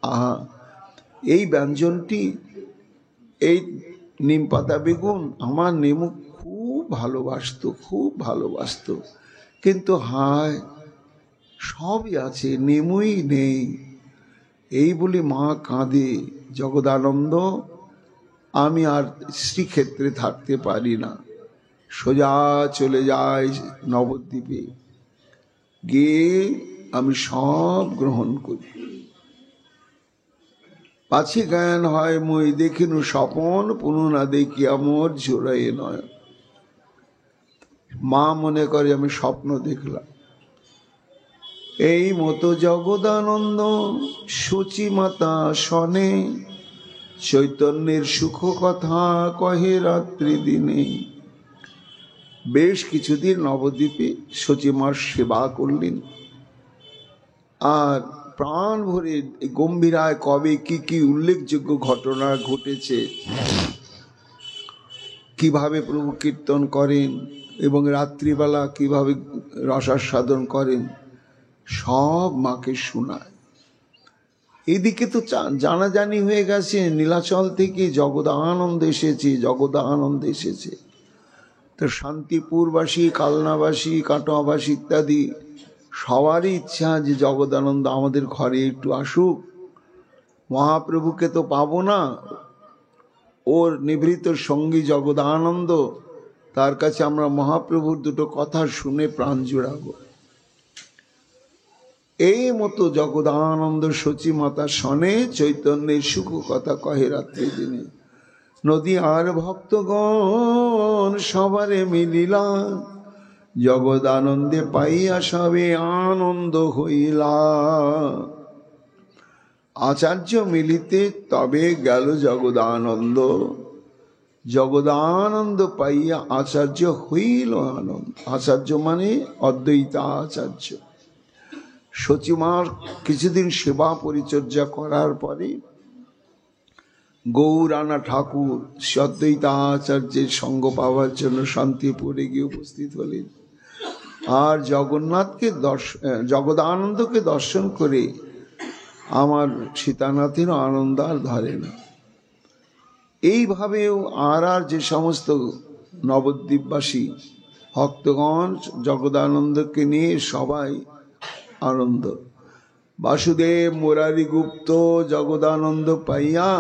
আহা, এই ব্যঞ্জনটি, এই নিম পাতা বেগুন আমার নেমু খুব ভালোবাসতো, খুব ভালোবাসতো। কিন্তু হায়, সবই আছে, নেমুই নেই। এই বলে মা কাঁদে, জগদানন্দ আমি আর শ্রীক্ষেত্রে থাকতে পারি না, সোজা চলে যায় নবদ্বীপে, গিয়ে আমি সব গ্রহণ করি। পাছে জ্ঞান হয় মই দেখিনু স্বপন, পুনু না দেখি আমার ঝোড়াই নয়। মা মনে করে আমি স্বপ্ন দেখলাম। এই মতো জগদানন্দ সচী মাতা শনে, চৈতন্যের সুখ কথা কহে রাত্রি দিনে। বেশ কিছুদিন নবদ্বীপে সচিমার সেবা করলেন, আর প্রাণ ভরে গম্ভীরায় কবে কি কি উল্লেখযোগ্য ঘটনা ঘটেছে, কিভাবে প্রভু কীর্তন করেন এবং রাত্রিবেলা কিভাবে রসাস্বাদন করেন, সব মাকে শোনায়। এদিকে তো জানাজানি হয়ে গেছে নীলাচল থেকে জগদানন্দ এসেছে, জগদানন্দ এসেছে। তো শান্তিপুরবাসী, কালনাবাসী, কাটোয়াবাসী ইত্যাদি সবারই ইচ্ছা যে জগদানন্দ আমাদের ঘরে একটু আসুক। মহাপ্রভুকে তো পাবো না, ওর নিভৃত সঙ্গী জগদানন্দ, তার কাছে আমরা মহাপ্রভুর দুটো কথা শুনে প্রাণ জুড়াবো। এই মতো জগদানন্দ সচী মাতা শনে চৈতন্যের সুখ কথা কহে রাত্রি দিনে। নদী আর ভক্তগণ সবারে মিলিলা, জগদানন্দে পাইয়া সবে আনন্দ হইলা। আচার্য মিলিতে তবে গেল জগদানন্দ, জগদানন্দ পাইয়া আচার্য হইল আনন্দ। আচার্য মানে অদ্বৈতা আচার্য। সচিমার কিছুদিন সেবা পরিচর্যা করার পরে গৌরানা ঠাকুর অদ্বৈতা আচার্যের সঙ্গ পাওয়ার জন্য শান্তিপুরে গিয়ে উপস্থিত হলেন। আর জগদানন্দকে দর্শন করে আমার সীতানাথের আনন্দ আর ধরে না। এইভাবেও আর যে সমস্ত নবদ্বীপবাসী ভক্তগণ জগদানন্দকে নিয়ে সবাই আনন্দ। বাসুদেব মুরারি গুপ্ত জগদানন্দ পাইয়া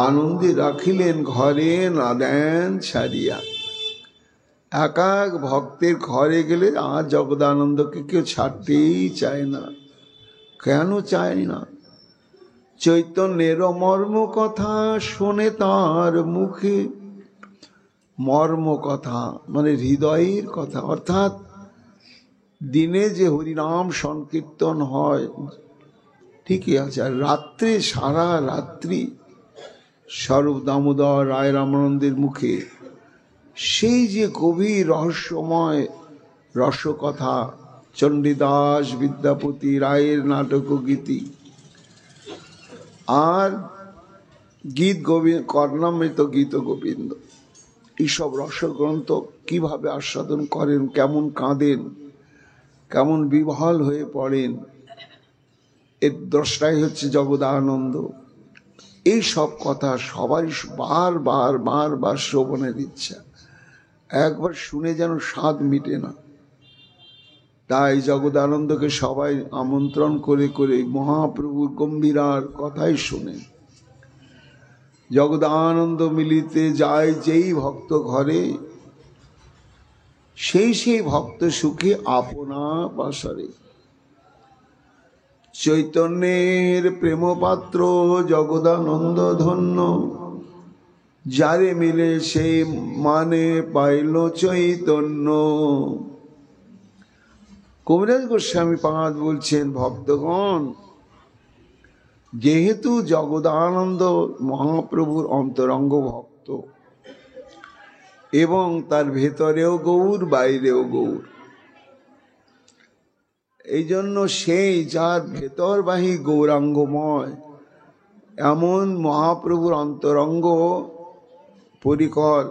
আনন্দে রাখিলেন ঘরে না দেন ছাড়িয়া। এক এক ভক্তের ঘরে গেলে আর জগদানন্দকে কেউ ছাড়তেই চায় না। কেন চায় না? চৈতন্যের মর্ম কথা শোনে তার মুখে। মর্ম কথা মানে হৃদয়ের কথা, অর্থাৎ দিনে যে হরিনাম সংকীর্তন হয় ঠিকই আছে, আর রাত্রে সারা রাত্রি স্বরূপ দামোদর রায় রামানন্দের মুখে সেই যে গভীর রহস্যময় রসকথা, চণ্ডীদাস বিদ্যাপতি রায়ের নাটক গীতি আর গীত গোবিন্দ, কর্ণামৃত গীত গোবিন্দ, এইসব রসগ্রন্থ কিভাবে আস্বাদন করেন, কেমন কাঁদেন, কেমন বিহ্বল হয়ে পড়েন, এর দ্রষ্টাই হচ্ছে জগদানন্দ। এই সব কথা সবারই বার শ্রবণের ইচ্ছা, একবার শুনে যেন স্বাদ মিটে না। তাই জগদানন্দকে সবাই আমন্ত্রণ করে করে মহাপ্রভুর গম্ভীরার কথাই শোনেন। জগদানন্দ মিলিতে যায় যেই ভক্ত ঘরে, সেই ভক্ত সুখে আপনা বাসরে। চৈতন্যের প্রেমপাত্র জগদানন্দ ধন্য, যারে মিলে সেই মানে পাইল চৈতন্য। কবিরাজ গোস্বামী পাদ বলছেন, ভক্তগণ যেহেতু জগদানন্দ মহাপ্রভুর অন্তরঙ্গ ভক্ত এবং তার ভেতরেও গৌর বাইরেও গৌর, এই জন্য সেই যার ভেতরবাহী গৌরাঙ্গময় এমন মহাপ্রভুর অন্তরঙ্গ পরিকর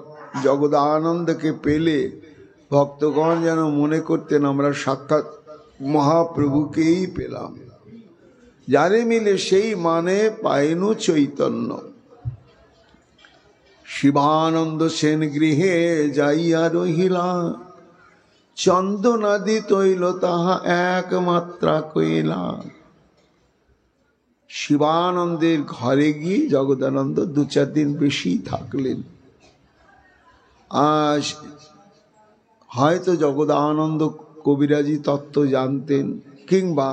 জগদানন্দকে পেলে ভক্তগণ যেন মনে করতেন আমরা সাক্ষাৎ মহাপ্রভুকেই পেলাম। যারে মিলে সেই মানে পাইনু চৈতন্য। শিবানন্দ সেন গৃহে যাইয়া রহিলা, চন্দনাদি তৈল তাহা একমাত্রা কইলা। শিবানন্দের ঘরে গিয়ে জগদানন্দ 2-4 দিন বেশি থাকলেন। আজ হয়তো জগদানন্দ কবিরাজি তত্ত্ব জানতেন, কিংবা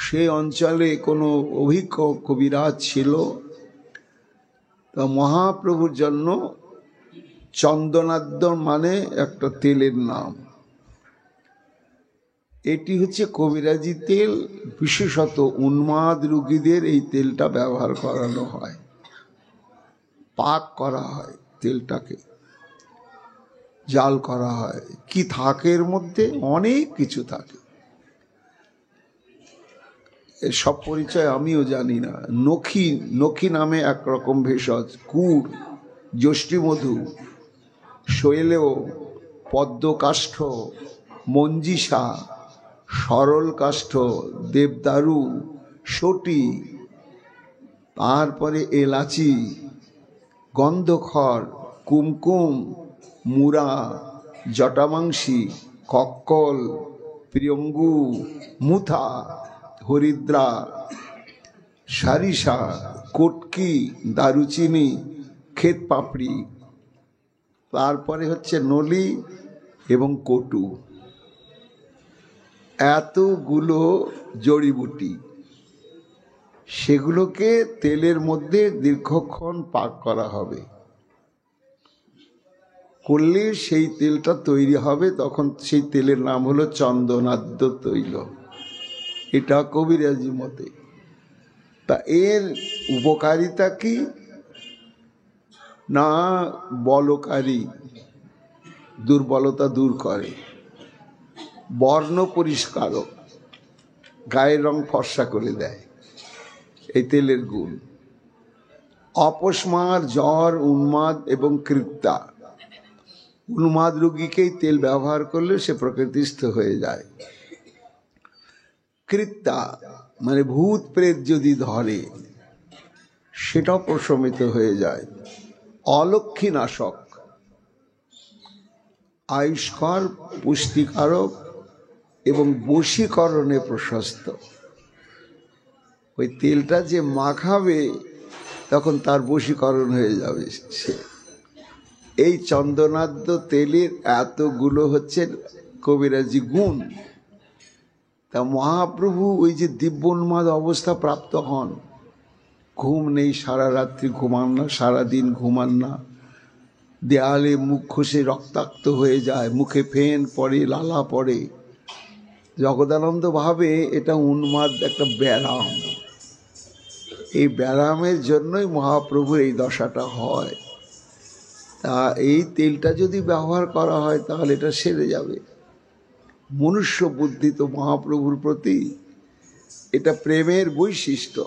সে অঞ্চলে কোনো অভিজ্ঞ কবিরাজ ছিল। তা মহাপ্রভুর জন্য চন্দনাদ্য মানে একটা তেলের নাম, এটি হচ্ছে কবিরাজি তেল। বিশেষত উন্মাদ রোগীদের এই তেলটা ব্যবহার করানো হয়, পাক করা হয়, তেলটাকে জাল করা হয়। কি থাকে এর মধ্যে? অনেক কিছু থাকে, এর সব পরিচয় আমিও জানি না। নখি নামে একরকম ভেষজ, কুড়, যষ্টিমধু, শৈলেও, পদ্মকাষ্ঠ, মঞ্জিষা, সরল কাষ্ঠ, দেবদারু, সটি, তারপরে এলাচি, গন্ধখড়, কুমকুম, মুরা, জটামাংসী, কক্কল, প্রিয়ঙ্গু, মুথা, হরিদ্রা, সারিসা, কটকি, দারুচিনি, ক্ষেত পাপড়ি, তারপরে হচ্ছে নলি এবং কটু। এতগুলো জড়িবুটি, সেগুলোকে তেলের মধ্যে দীর্ঘক্ষণ পাক করা হবে, করলে সেই তেলটা তৈরি হবে। তখন সেই তেলের নাম হলো চন্দনাদ্য তৈল। এটা কবিরাজি মতে। তা এর উপকারিতা কি না? বলকারী, দুর্বলতা দূর করে, বর্ণ পরিষ্কারক, গায়ের রং ফর্সা করে দেয় এই তেলের গুণ। অপস্মার, জ্বর, উন্মাদ এবং কৃত্তা, উন্মাদ রোগীকেই তেল ব্যবহার করলে সে প্রকৃতিস্থ হয়ে যায়। কৃত্তা মানে ভূত প্রেত যদি ধরে সেটাও প্রশমিত হয়ে যায়। অলক্ষীনাশক, আয়ুষ্কর, পুষ্টিকারক এবং বশীকরণে প্রশস্ত। ওই তেলটা যে মাখাবে তখন তার বশীকরণ হয়ে যাবে সে। এই চন্দনাদ্য তেলের এতগুলো হচ্ছে কবিরাজি গুণ। তা মহাপ্রভু ওই যে দিব্যোন্মাদ অবস্থা প্রাপ্ত হন, ঘুম নেই, সারা রাত্রি ঘুমান না, সারাদিন ঘুমান না, দেয়ালে মুখ ঘষে রক্তাক্ত হয়ে যায়, মুখে ফেন পড়ে, লালা পড়ে। জগদানন্দ ভাবে এটা উন্মাদ একটা ব্যারাম, এই ব্যারামের জন্যই মহাপ্রভুর এই দশাটা হয়। তা এই তেলটা যদি ব্যবহার করা হয় তাহলে এটা সেরে যাবে। মনুষ্য বুদ্ধি তো মহাপ্রভুর প্রতি, এটা প্রেমের বৈশিষ্ট্য।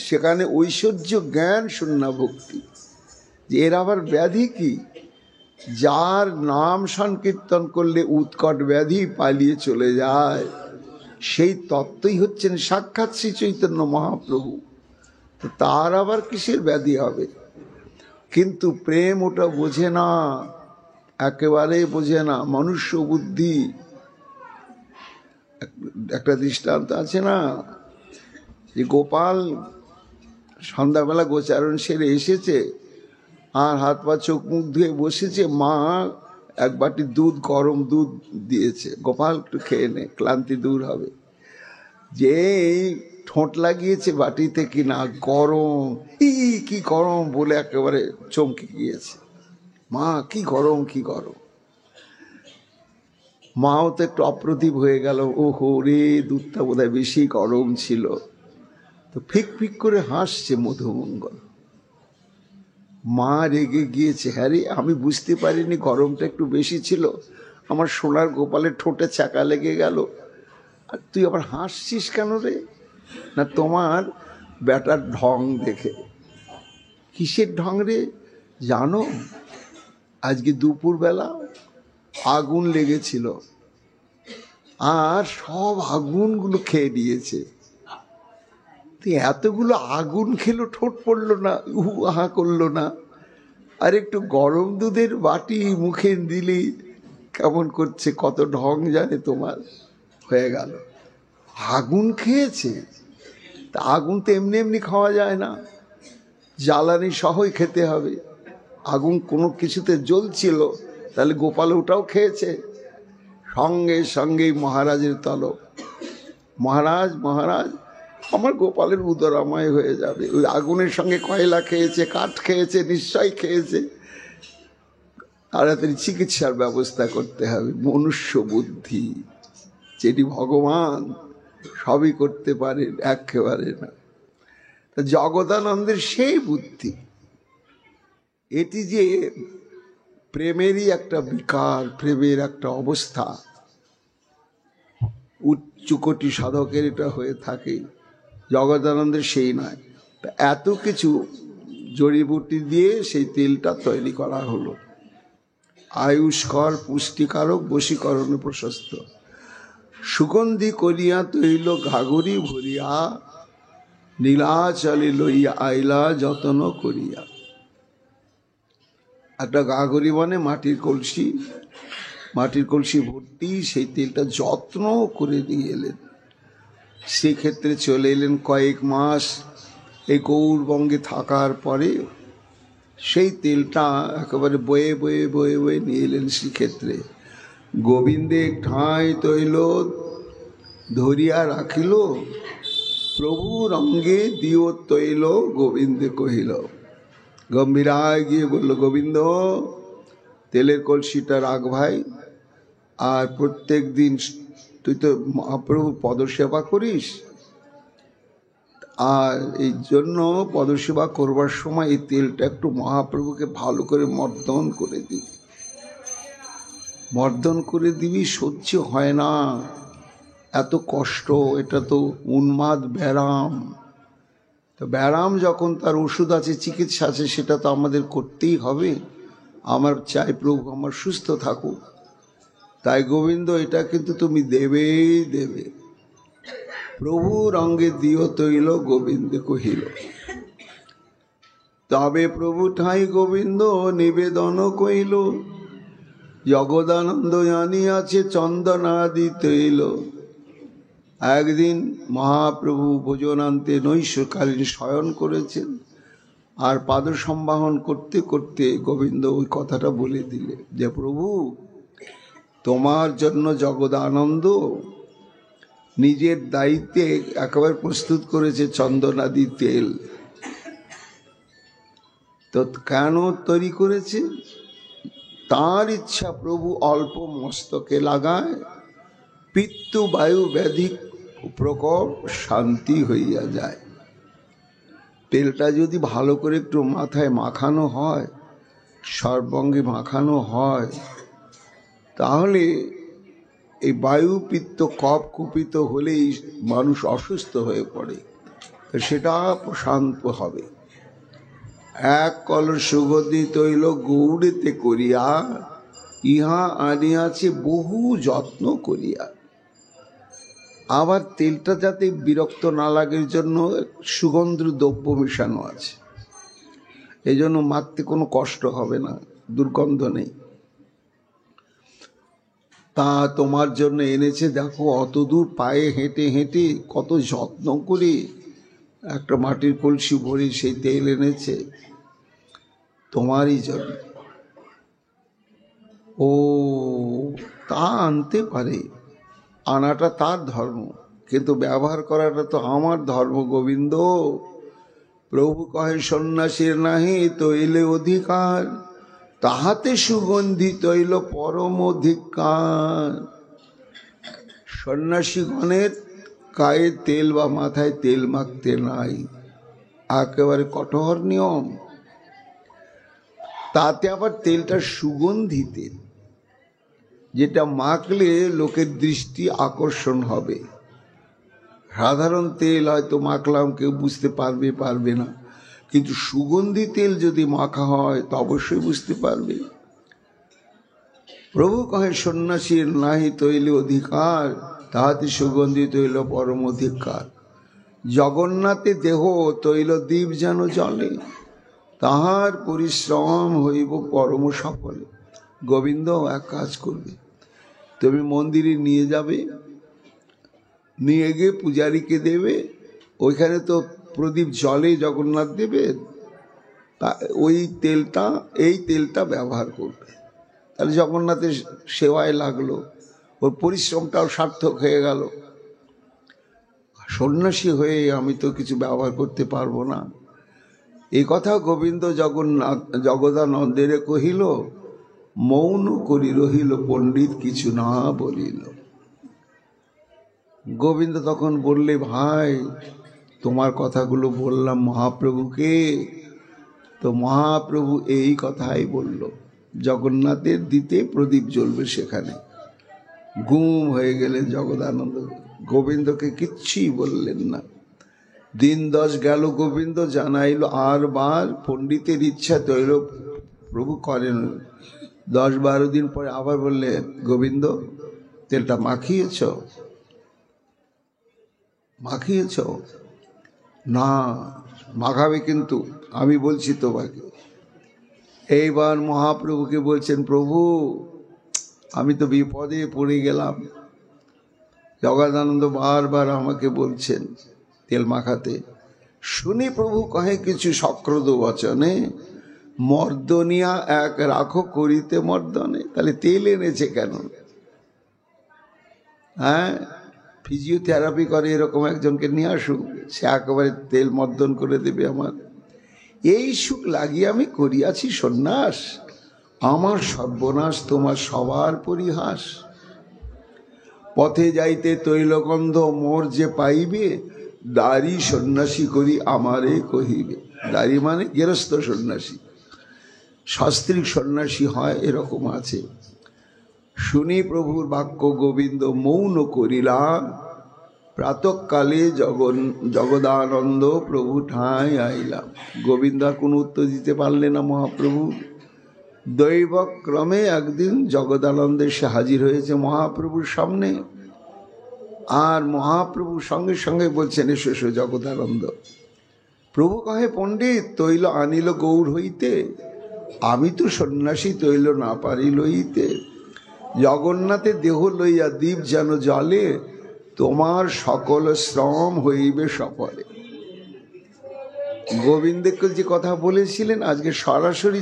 সেখানে ঐশ্বর্য, জ্ঞান, শূন্য ভক্তি। যে এর আবার ব্যাধি কি? যার নাম সংকীর্তন করলে উৎকট ব্যাধি পালিয়ে চলে যায়, সেই তত্ত্বই হচ্ছেন সাক্ষাৎ শ্রী চৈতন্য মহাপ্রভু। তো তার আবার কিসের ব্যাধি হবে? কিন্তু প্রেম ওটা বোঝে না, একেবারে বোঝে না। মনুষ্য বুদ্ধি। একটা দৃষ্টান্ত আছে না, যে গোপাল সন্ধ্যাবেলা গোচারণ সেরে এসেছে আর হাত পা চোখ মুখ ধুয়ে বসেছে, মা এক বাটি দুধ, গরম দুধ দিয়েছে, গোপাল একটু খেয়ে নে, ক্লান্তি দূর হবে। যে ঠোঁট লাগিয়েছে বাটিতে কিনা, গরম, কি গরম বলে একেবারে চমকে গিয়েছে। মা কি গরম, কি গরম। মাও তো একটু অপ্রতিভ হয়ে গেল, ওহো রে, দুধটা বোধহয় বেশি গরম ছিল। তো ফিক ফিক করে হাসছে মধুমঙ্গল। মা রেগে গিয়েছে, হ্যাঁ রে, আমি বুঝতে পারিনি গরমটা একটু বেশি ছিল, আমার সোনার গোপালের ঠোঁটে চাকা লেগে গেল, আর তুই আবার হাসছিস কেন রে? না, তোমার বেটার ঢং দেখে। কিসের ঢং রে? জানো, আজকে দুপুরবেলা আগুন লেগেছিল আর সব আগুনগুলো খেয়ে নিয়েছে। এতগুলো আগুন খেলো, ঠোঁট পড়লো না, আহা করলো না। আর একটু গরম দুধের বাটি মুখে দিলি কেমন করছে, কত ঢং জানে তোমার। হয়ে গেল, আগুন খেয়েছে। তা আগুন তো এমনি এমনি খাওয়া যায় না, জ্বালানি সহই খেতে হবে। আগুন কোনো কিছুতে জ্বলছিল, তাহলে গোপাল ওটাও খেয়েছে। সঙ্গে সঙ্গেই মহারাজের তলব, মহারাজ মহারাজ, আমার গোপালের উদরাময় হয়ে যাবে। ওই আগুনের সঙ্গে কয়লা খেয়েছে, কাঠ খেয়েছে, নিশ্চয় খেয়েছে, তাড়াতাড়ি চিকিৎসার ব্যবস্থা করতে হবে। মনুষ্য বুদ্ধি, যেটি ভগবান সবই করতে পারেন, একেবারে না। জগদানন্দের সেই বুদ্ধি। এটি যে প্রেমেরই একটা বিকার, প্রেমের একটা অবস্থা, উচ্চকোটি সাধকের এটা হয়ে থাকে, জগদানন্দের সেই নয়। এত কিছু জড়িবুটি দিয়ে সেই তেলটা তৈরি করা হলো। আয়ুষ্কর, পুষ্টিকারক, বশীকরণে প্রশস্ত। সুগন্ধি করিয়া তৈল ঘাগরি ভরিয়া, নীলাচলে লইয়া আইলা যত্ন করিয়া। একটা ঘাগরি মানে মাটির কলসি, মাটির কলসি ভর্তি সেই তেলটা যত্ন করে দিয়ে এলেন। সেক্ষেত্রে চলে এলেন কয়েক মাস এই গৌরবঙ্গে থাকার পরে সেই তেলটা একেবারে বয়ে বয়ে বয়ে বয়ে নিয়ে এলেন শ্রীক্ষেত্রে। গোবিন্দে ঠাঁই তৈল ধরিয়া রাখিল, প্রভুর অঙ্গে দিও তৈল গোবিন্দে কহিল। গম্ভীরায় গিয়ে বলল, গোবিন্দ তেলের কলসিটা রাখ ভাই, আর প্রত্যেক দিন তুই তো মহাপ্রভু পদসেবা করিস, আর এই জন্য পদসেবা করবার সময় এই তেলটা একটু মহাপ্রভুকে ভালো করে মর্দন করে দিবি, মর্দন করে দিবি। সহ্য হয় না, এত কষ্ট, এটা তো উন্মাদ ব্যারাম। তো ব্যারাম যখন তার ওষুধ আছে, চিকিৎসা আছে, সেটা তো আমাদের করতেই হবে। আমার চাই প্রভু আমার সুস্থ থাকুক, তাই গোবিন্দ এটা কিন্তু তুমি দেবেই দেবে। প্রভুর অঙ্গে দিও তৈল গোবিন্দে কহিল। তবে প্রভু ঠাই গোবিন্দ নিবেদন কইল, জগদানন্দ আনিয়াছে চন্দনাদি তৈল। একদিন মহাপ্রভু ভোজনান্তে নৈশকালীন শয়ন করেছেন, আর পাদ সম্বাহন করতে করতে গোবিন্দ ওই কথাটা বলে দিলে যে প্রভু তোমার জন্য জগদানন্দ নিজের দায়িত্বে একেবারে প্রস্তুত করেছে চন্দনাদি তেল। তো কেন তৈরি করেছে? তার ইচ্ছা প্রভু অল্প মস্তকে লাগায়, পিত্ত বায়ু ব্যাধি প্রকোপ শান্তি হইয়া যায়। তেলটা যদি ভালো করে একটু মাথায় মাখানো হয়, সর্বাঙ্গে মাখানো হয়, তাহলে এই বায়ু পিত্ত কফ কুপিত হলেই মানুষ অসুস্থ হয়ে পড়ে, সেটা প্রশান্ত হবে। এক কলস সুগন্ধি তৈল গৌড়েতে করিয়া, ইহা আনিয়াছে বহু যত্ন করিয়া। আবার তেলটা যাতে বিরক্ত না লাগে জন্য সুগন্ধ দ্রব্য মেশানো আছে, এই জন্য মাখতে কোনো কষ্ট হবে না, দুর্গন্ধ নেই। তা তোমার জন্য এনেছে, দেখো অত দূর পায়ে হেঁটে হেঁটে কত যত্ন করে একটা মাটির কলসি ভরে সেই তেল এনেছে তোমারই জন্য। ও তা আনতে পারে, আনাটা তার ধর্ম, কিন্তু ব্যবহার করাটা তো আমার ধর্ম গোবিন্দ। প্রভু কহে সন্ন্যাসীর নাহি তৈলে অধিকার, তাহাতে সুগন্ধি তৈল পরম অধিকার। সন্ন্যাসীগণের গায়ে তেল বা মাথায় তেল মাখতে নাই, একেবারে কঠোর নিয়ম। তাতে আবার তেলটা সুগন্ধি তেল, যেটা মাখলে লোকের দৃষ্টি আকর্ষণ হবে। সাধারণ তেল হয়তো মাখলাম কেউ বুঝতে পারবে পারবে না, কিন্তু সুগন্ধি তেল যদি মাখা হয় তো অবশ্যই বুঝতে পারবে। প্রভু কহে সন্ন্যাসীর নাহি তৈলে অধিকার, তাহাতে সুগন্ধি তৈল পরম অধিকার। জগন্নাথে দেহ তৈল দ্বীপ যেন জলে, তাহার পরিশ্রম হইব পরম সফলে। গোবিন্দ এক কাজ করবে, তুমি মন্দিরে নিয়ে যাবে, নিয়ে গিয়ে পূজারীকে দেবে, ওইখানে তো প্রদীপ জলে জগন্নাথ দেবে, তা ওই তেলটা এই তেলটা ব্যবহার করবে। তাহলে জগন্নাথের সেবায় লাগলো, ওর পরিশ্রমটাও সার্থক হয়ে গেল। সন্ন্যাসী হয়ে আমি তো কিছু ব্যবহার করতে পারবো না। এই কথা গোবিন্দ জগদানন্দের কহিল, মৌন করি রহিল পণ্ডিত কিছু না বলিল। গোবিন্দ তখন বললে, ভাই তোমার কথাগুলো বললাম মহাপ্রভুকে, তো মহাপ্রভু এই কথাই বলল, জগন্নাথের দিতে প্রদীপ জ্বলবে সেখানে। গুম হয়ে গেলেন জগদানন্দ, গোবিন্দকে কিচ্ছুই বললেন না। দিন 10 গেল, গোবিন্দ জানাইল আর বার, পণ্ডিতের ইচ্ছা তৈল প্রভু করেন। 10-12 দিন পরে আবার বললে, গোবিন্দ তেলটা মাখিয়েছ? মাখিয়েছ? না, মাখাবে, কিন্তু আমি বলছি তোমাকে। এইবার মহাপ্রভুকে বলছেন, প্রভু আমি তো বিপদে পড়ে গেলাম। জগদানন্দ বারবার আমাকে বলছেন তেল মাখাতে। শুনি প্রভু কহে কিছু সক্রোধ বচনে, মর্দনিয়া এক রাখো করিতে মর্দনে। তাহলে তেল এনেছে কেন? হ্যাঁ, ফিজিওথেরাপি করে এরকম একজনকে নিয়ে আসুক, সে একেবারে তেল মর্দন করে দেবে আমার। এই সুখ লাগিয়ে আমি করিয়াছি সন্ন্যাস, আমার সর্বনাশ তোমার সবার পরিহাস। পথে যাইতে তৈলগন্ধ মোর যে পাইবে, দাড়ি সন্ন্যাসী করি আমারে কহিবে। দাড়ি মানে গেরস্থ সন্ন্যাসী, শাস্ত্রিক সন্ন্যাসী হয় এরকম আছে। শুনি প্রভুর বাক্য গোবিন্দ মৌন করিলা, প্রাতকালে জগদানন্দ প্রভু ঠাঁই আইলাম। গোবিন্দ আর কোনো উত্তর দিতে পারলে না মহাপ্রভু। দৈবক্রমে একদিন জগদানন্দ সে হাজির হয়েছে মহাপ্রভুর সামনে, আর মহাপ্রভু সঙ্গে সঙ্গে বলছেন, এসো এসো জগদানন্দ। প্রভু কহে, পণ্ডিত তৈল আনিল গৌর হইতে, আমি তো সন্ন্যাসী তৈল না পারি লইতে। জগন্নাথের দেহ লইয়া দ্বীপ যেন জলে, তোমার সকল শ্রম হইবে সফলে। গোবিন্দকে যে কথা বলেছিলেন, আজকে সরাসরি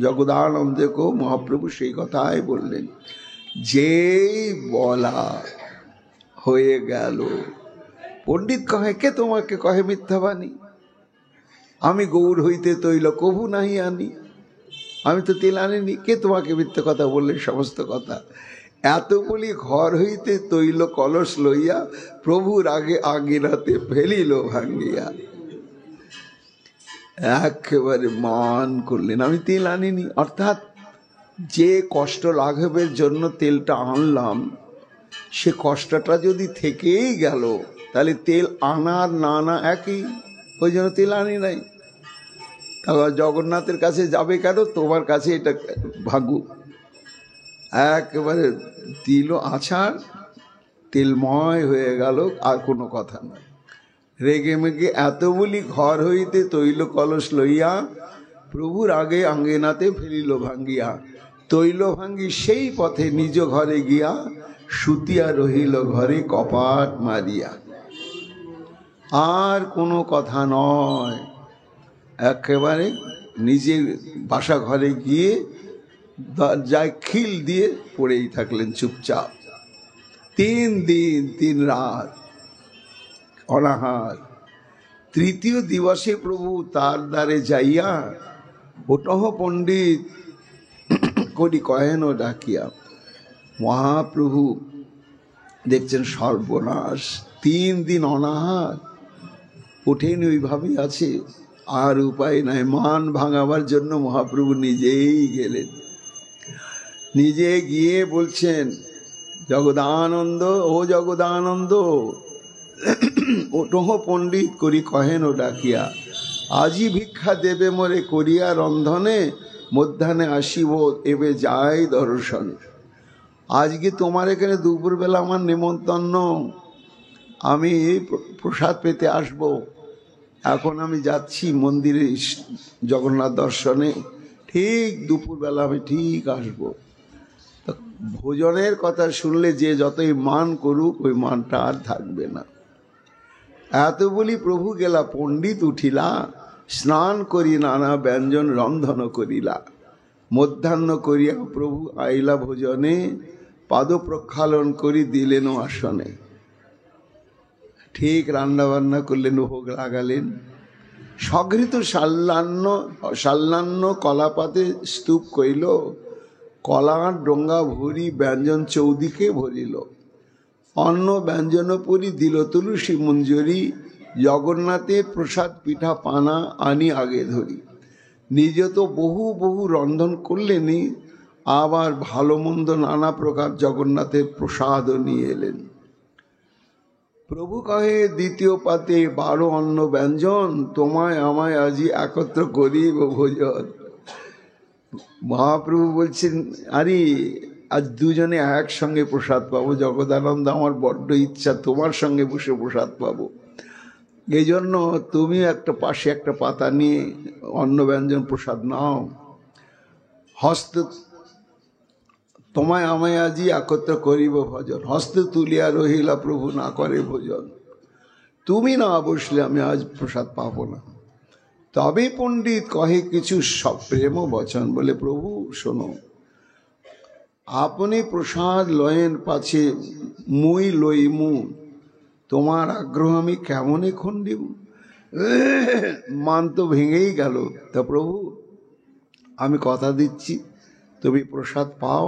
জগদানন্দকেও মহাপ্রভু সেই কথাই বললেন। যেই বলা হয়ে গেল, পণ্ডিত কহে, কে তোমাকে কহে মিথ্যাবাণী? আমি গৌর হইতে তৈল কভু নাহি আনি, আমি তো তেল আনিনি, কে তোমাকে মিথ্যে কথা বললে? সমস্ত কথা এত বলি ঘর হইতে তৈল কলস লইয়া, প্রভুর আগে আগিনাতে ফেলিল ভাঙ্গিয়া। একেবারে মান করলেন, আমি তেল আনিনি। অর্থাৎ যে কষ্ট লাঘবের জন্য তেলটা আনলাম, সে কষ্টটা যদি থেকেই গেল, তাহলে তেল আনার না আনা একই, ওই জন্য তেল আনি নাই। তারপর জগন্নাথের কাছে যাবে কেন? তোমার কাছে এটা ভাগু। একেবারে দিল আছাড়, তেলময় হয়ে গেল, আর কোনো কথা নয়। রেগে মেগে এত বলি ঘর হইতে তৈল কলস লইয়া, প্রভুর আগে আঙ্গিনাতে ফেলিল ভাঙ্গিয়া। তৈল ভাঙ্গি সেই পথে নিজ ঘরে গিয়া, সুতিয়া রহিল ঘরে কপাট মারিয়া। আর কোনো কথা নয়, একেবারে নিজের বাসা ঘরে গিয়ে দরজায় খিল দিয়ে পড়েই থাকলেন চুপচাপ। 3 দিন 3 রাত অনাহার। তৃতীয় দিবসে প্রভু তার দ্বারে যাইয়া, ওটহ পণ্ডিত করি কহেন ডাকিয়া। মহাপ্রভু দেখছেন সর্বনাশ, 3 দিন অনাহার, ওঠেনি, ওইভাবেই আছে, আর উপায় নাই। মান ভাঙাবার জন্য মহাপ্রভু নিজেই গেলেন। নিজে গিয়ে বলছেন, জগদানন্দ, ও জগদানন্দ, ওটহ পণ্ডিত করি কহেন ডাকিয়া। আজি ভিক্ষা দেবে মোরে করিয়া রন্ধনে, মধ্যাহ্নে আসিব এবে যাই দর্শনে। আজকে তোমার এখানে দুপুরবেলা আমার নেমন্তন্ন, আমি প্রসাদ পেতে আসব। এখন আমি যাচ্ছি মন্দিরে জগন্নাথ দর্শনে, ঠিক দুপুরবেলা আমি ঠিক আসব। ভোজনের কথা শুনলে যে যতই মান করুক, ওই মানটা আর থাকবে না। এত বলি প্রভু গেলা পণ্ডিত উঠিলা, স্নান করি নানা ব্যঞ্জন রন্ধন করিলা। মধ্যাহ্ন করিয়া প্রভু আইলা ভোজনে, পাদ প্রক্ষালন করি দিলেন আসনে। ঠিক রান্না বান্না করলেন, ভোগ লাগালেন। সঘৃত সাল্লান্ন কলাপাতে স্তূপ কইল, কলার ডোঙ্গা ভরি ব্যঞ্জন চৌদিকে ভরিল। অন্ন ব্যঞ্জন পরি দিল তুলসী মঞ্জরি, জগন্নাথের প্রসাদ পিঠা পানা আনি আগে ধরি। নিজে তো বহু বহু রন্ধন করলেনই, আবার ভালো মন্দ নানা প্রকার জগন্নাথের প্রসাদও নিয়ে এলেন। প্রভু কহে, দ্বিতীয় পাতে 12 অন্ন ব্যঞ্জন, তোমায় আমায় আজি একত্র করিব ভোজন। মহাপ্রভু বলছেন, আরে আজ দুজনে একসঙ্গে প্রসাদ পাবো। জগদানন্দ, আমার বড্ড ইচ্ছা তোমার সঙ্গে বসে প্রসাদ পাবো। এই জন্য তুমি একটা পাশে একটা পাতা নিয়ে অন্ন ব্যঞ্জন প্রসাদ নাও। হস্ত তোমায় আমায় আজি একত্র করিব ভজন, হস্ত তুলিয়া রহিলা প্রভু না করে ভোজন। তুমি না বসলে আমি আজ প্রসাদ পাবো না। তবে পণ্ডিত কহে কিছু সব প্রেম বচন, বলে প্রভু শোনো, আপনি প্রসাদ লয়েন পাছে মুই লইমু, তোমার আগ্রহ আমি কেমনে খণ্ডিব। মান তো ভেঙেই গেল। তা প্রভু আমি কথা দিচ্ছি তুমি প্রসাদ পাও,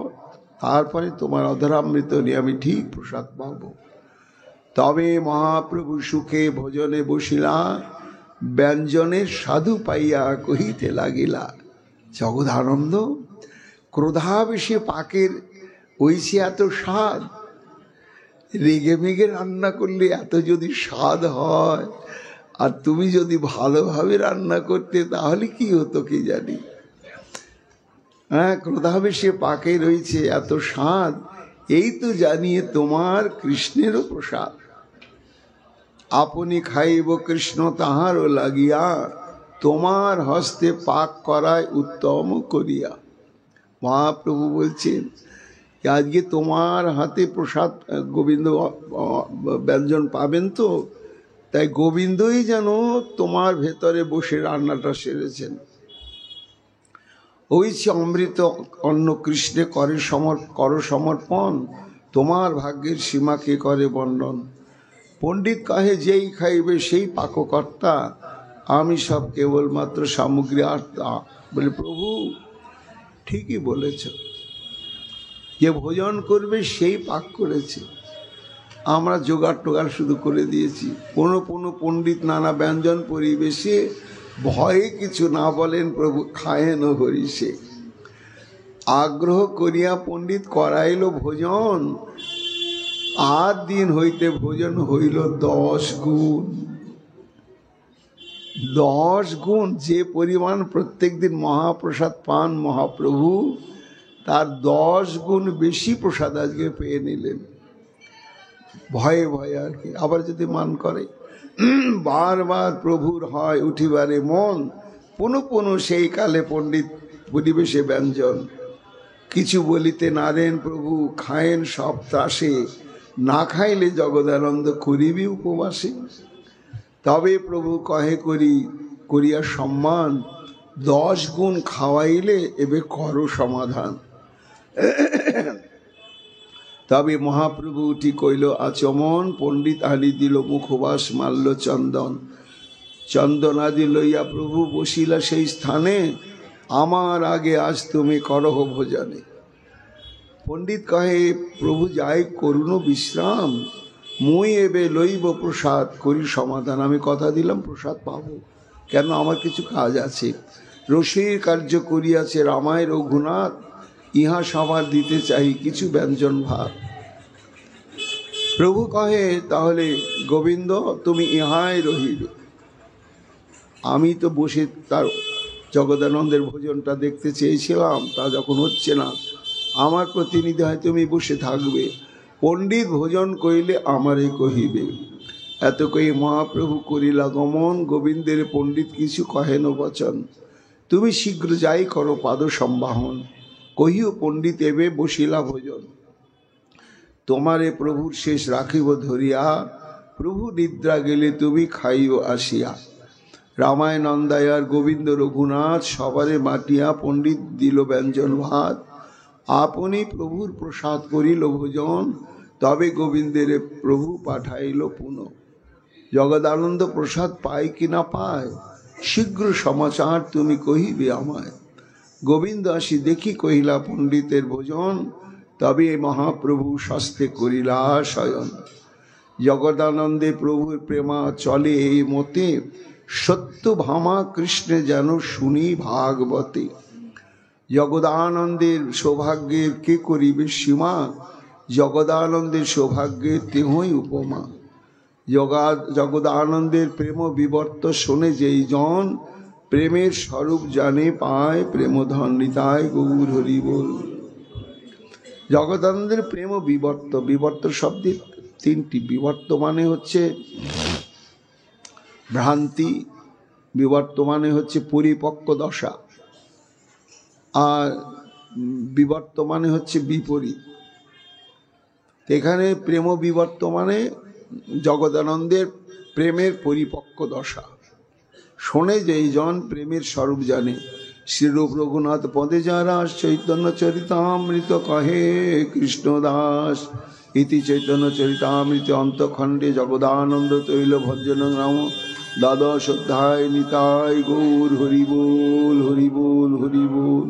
তারপরে তোমার অধরামৃত নিয়ে আমি ঠিক প্রসাদ পাবো। তবে মহাপ্রভু সুখে ভোজনে বসিলা, ব্যঞ্জনের সাধু পাইয়া কহিতে লাগিলা। জগদানন্দ, ক্রোধাবেশে পাকের ওইছে এত স্বাদ, রেগে মেগে রান্না করলে এত যদি স্বাদ হয়, আর তুমি যদি ভালোভাবে রান্না করতে তাহলে কি হতো কি জানি। হ্যাঁ, ক্রোধাবেশে পাকে রয়েছে এত স্বাদ, এই তো জানিয়ে তোমার কৃষ্ণেরও প্রসাদ। আপনি খাইব কৃষ্ণ তাহারও লাগিয়া, তোমার হস্তে পাক করায় উত্তম করিয়া। মহাপ্রভু বলছেন আজকে তোমার হাতে প্রসাদ গোবিন্দ ব্যঞ্জন পাবেন তো, তাই গোবিন্দই যেন তোমার ভেতরে বসে রান্নাটা সেরেছেন। ওই যে অমৃত অন্ন কৃষ্ণে কর সমর্পণ, তোমার ভাগ্যের সীমাকে করে বর্ণন। পণ্ডিত কহে যেই খাইবে সেই পাককর্তা, আমি সব কেবলমাত্র সামগ্রী আত্মা। বলে প্রভু ঠিকই বলেছ, যে ভোজন করবে সেই পাক করেছে, আমরা জোগাড় টোগাড় শুধু করে দিয়েছি। কোনো পণ্ডিত নানা ব্যঞ্জন পরিবেশে ভয়ে কিছু না বলেন, প্রভু খায়েন হরিষে। আগ্রহ করিয়া পণ্ডিত করাইল ভোজন, আর দিন হইতে ভোজন হইল 10 গুণ। 10 গুণ যে পরিমাণ প্রত্যেক দিন মহাপ্রসাদ পান মহাপ্রভু, তার 10 গুণ বেশি প্রসাদ আজকে পেয়ে নিলেন। ভয়ে ভয়ে আর কি। আবার যদি মান করে, বারবার প্রভুর হয় উঠিবারে মন, পুনঃ সেই কালে পণ্ডিত পরিবেশে ব্যঞ্জন। কিছু বলিতে নারেন প্রভু, খায়েন সব ত্রাসে, না খাইলে জগদানন্দ করিবি উপবাসে। তবে প্রভু কহে করিয়া সম্মান, 10 গুণ খাওয়াইলে এবে করো সমাধান। তবে মহাপ্রভু উঠি কইল আচমন, পণ্ডিত আলি দিল মুখবাস মাল্য চন্দন। চন্দন আদি লইয়া প্রভু বসিলা সেই স্থানে, আমার আগে আজ তুমি করহ ভোজনে। পণ্ডিত কহে প্রভু যাই করুন বিশ্রাম, মুই এবে লইব প্রসাদ করি সমাধান। আমি কথা দিলাম প্রসাদ পাবো, কেন আমার কিছু কাজ আছে। রসির কার্য করিয়াছে রামায় রঘুনাথ, ইহা সবার দিতে চাই কিছু ব্যঞ্জন ভাত। প্রভু কহে তাহলে গোবিন্দ তুমি ইহাই রহিবে। আমি তো বসে তার জগদানন্দের ভোজনটা দেখতে চেয়েছিলাম, তা যখন হচ্ছে না, আমার প্রতিনিধি হয় তুমি বসে থাকবে। পণ্ডিত ভোজন কইলে আমারে কহিবে। এত কই মহাপ্রভু করিলা গমন, গোবিন্দের পণ্ডিত কিছু কহেন বচন। তুমি শীঘ্র যাই করো পাদ সম্বাহন, কহিও পণ্ডিত এবে বসিলা ভোজন। তোমারে প্রভুর শেষ রাখিব ধরিয়া, প্রভু নিদ্রা গেলে তুমি খাইও আসিয়া। রামায় নন্দায়ার গোবিন্দ রঘুনাথ সবারে মাটিয়া, পণ্ডিত দিল ব্যঞ্জন ভাত। আপনি প্রভুর প্রসাদ করিল ভোজন, তবে গোবিন্দের প্রভু পাঠাইল পুনঃ। জগদানন্দ প্রসাদ পায় কি না পায়, শীঘ্র সমাচার তুমি কহিবে আমায়। গোবিন্দ আসি দেখি কহিলা পণ্ডিতের ভোজন, তবে মহাপ্রভু স্বাস্থ্যে করিলা শয়ন। জগদানন্দে প্রভুর প্রেমা চলে এই মতে, সত্য ভামা কৃষ্ণে যেন শুনি ভাগবতে। জগদানন্দের সৌভাগ্যের কে করিবে সীমা, জগদানন্দের সৌভাগ্যের তেহই উপমা। জগদানন্দের প্রেম বিবর্ত শোনে যেই জন, প্রেমের স্বরূপ জানে পায় প্রেমধন নিতাই গৌর হরি বল। জগদানন্দের প্রেম ও বিবর্ত, বিবর্ত শব্দের তিনটি। বিবর্ত মানে হচ্ছে ভ্রান্তি, বিবর্ত মানে হচ্ছে পরিপক্ক দশা, আর বিবর্ত মানে হচ্ছে বিপরীত। এখানে প্রেম বিবর্ত মানে জগদানন্দের প্রেমের পরিপক্ক দশা। শোনে যে জন প্রেমের স্বরূপ জানে, শ্রীরূপ রঘুনাথ পদে যারা চৈতন্য চরিতামৃত কহে কৃষ্ণদাস। ইতি চৈতন্য চরিতামৃত অন্তখণ্ডে জগদানন্দ তৈল ভজন নাম দ্বাদশ অধ্যায়। নিতাই গৌর হরি বল, হরি বল, হরি বল।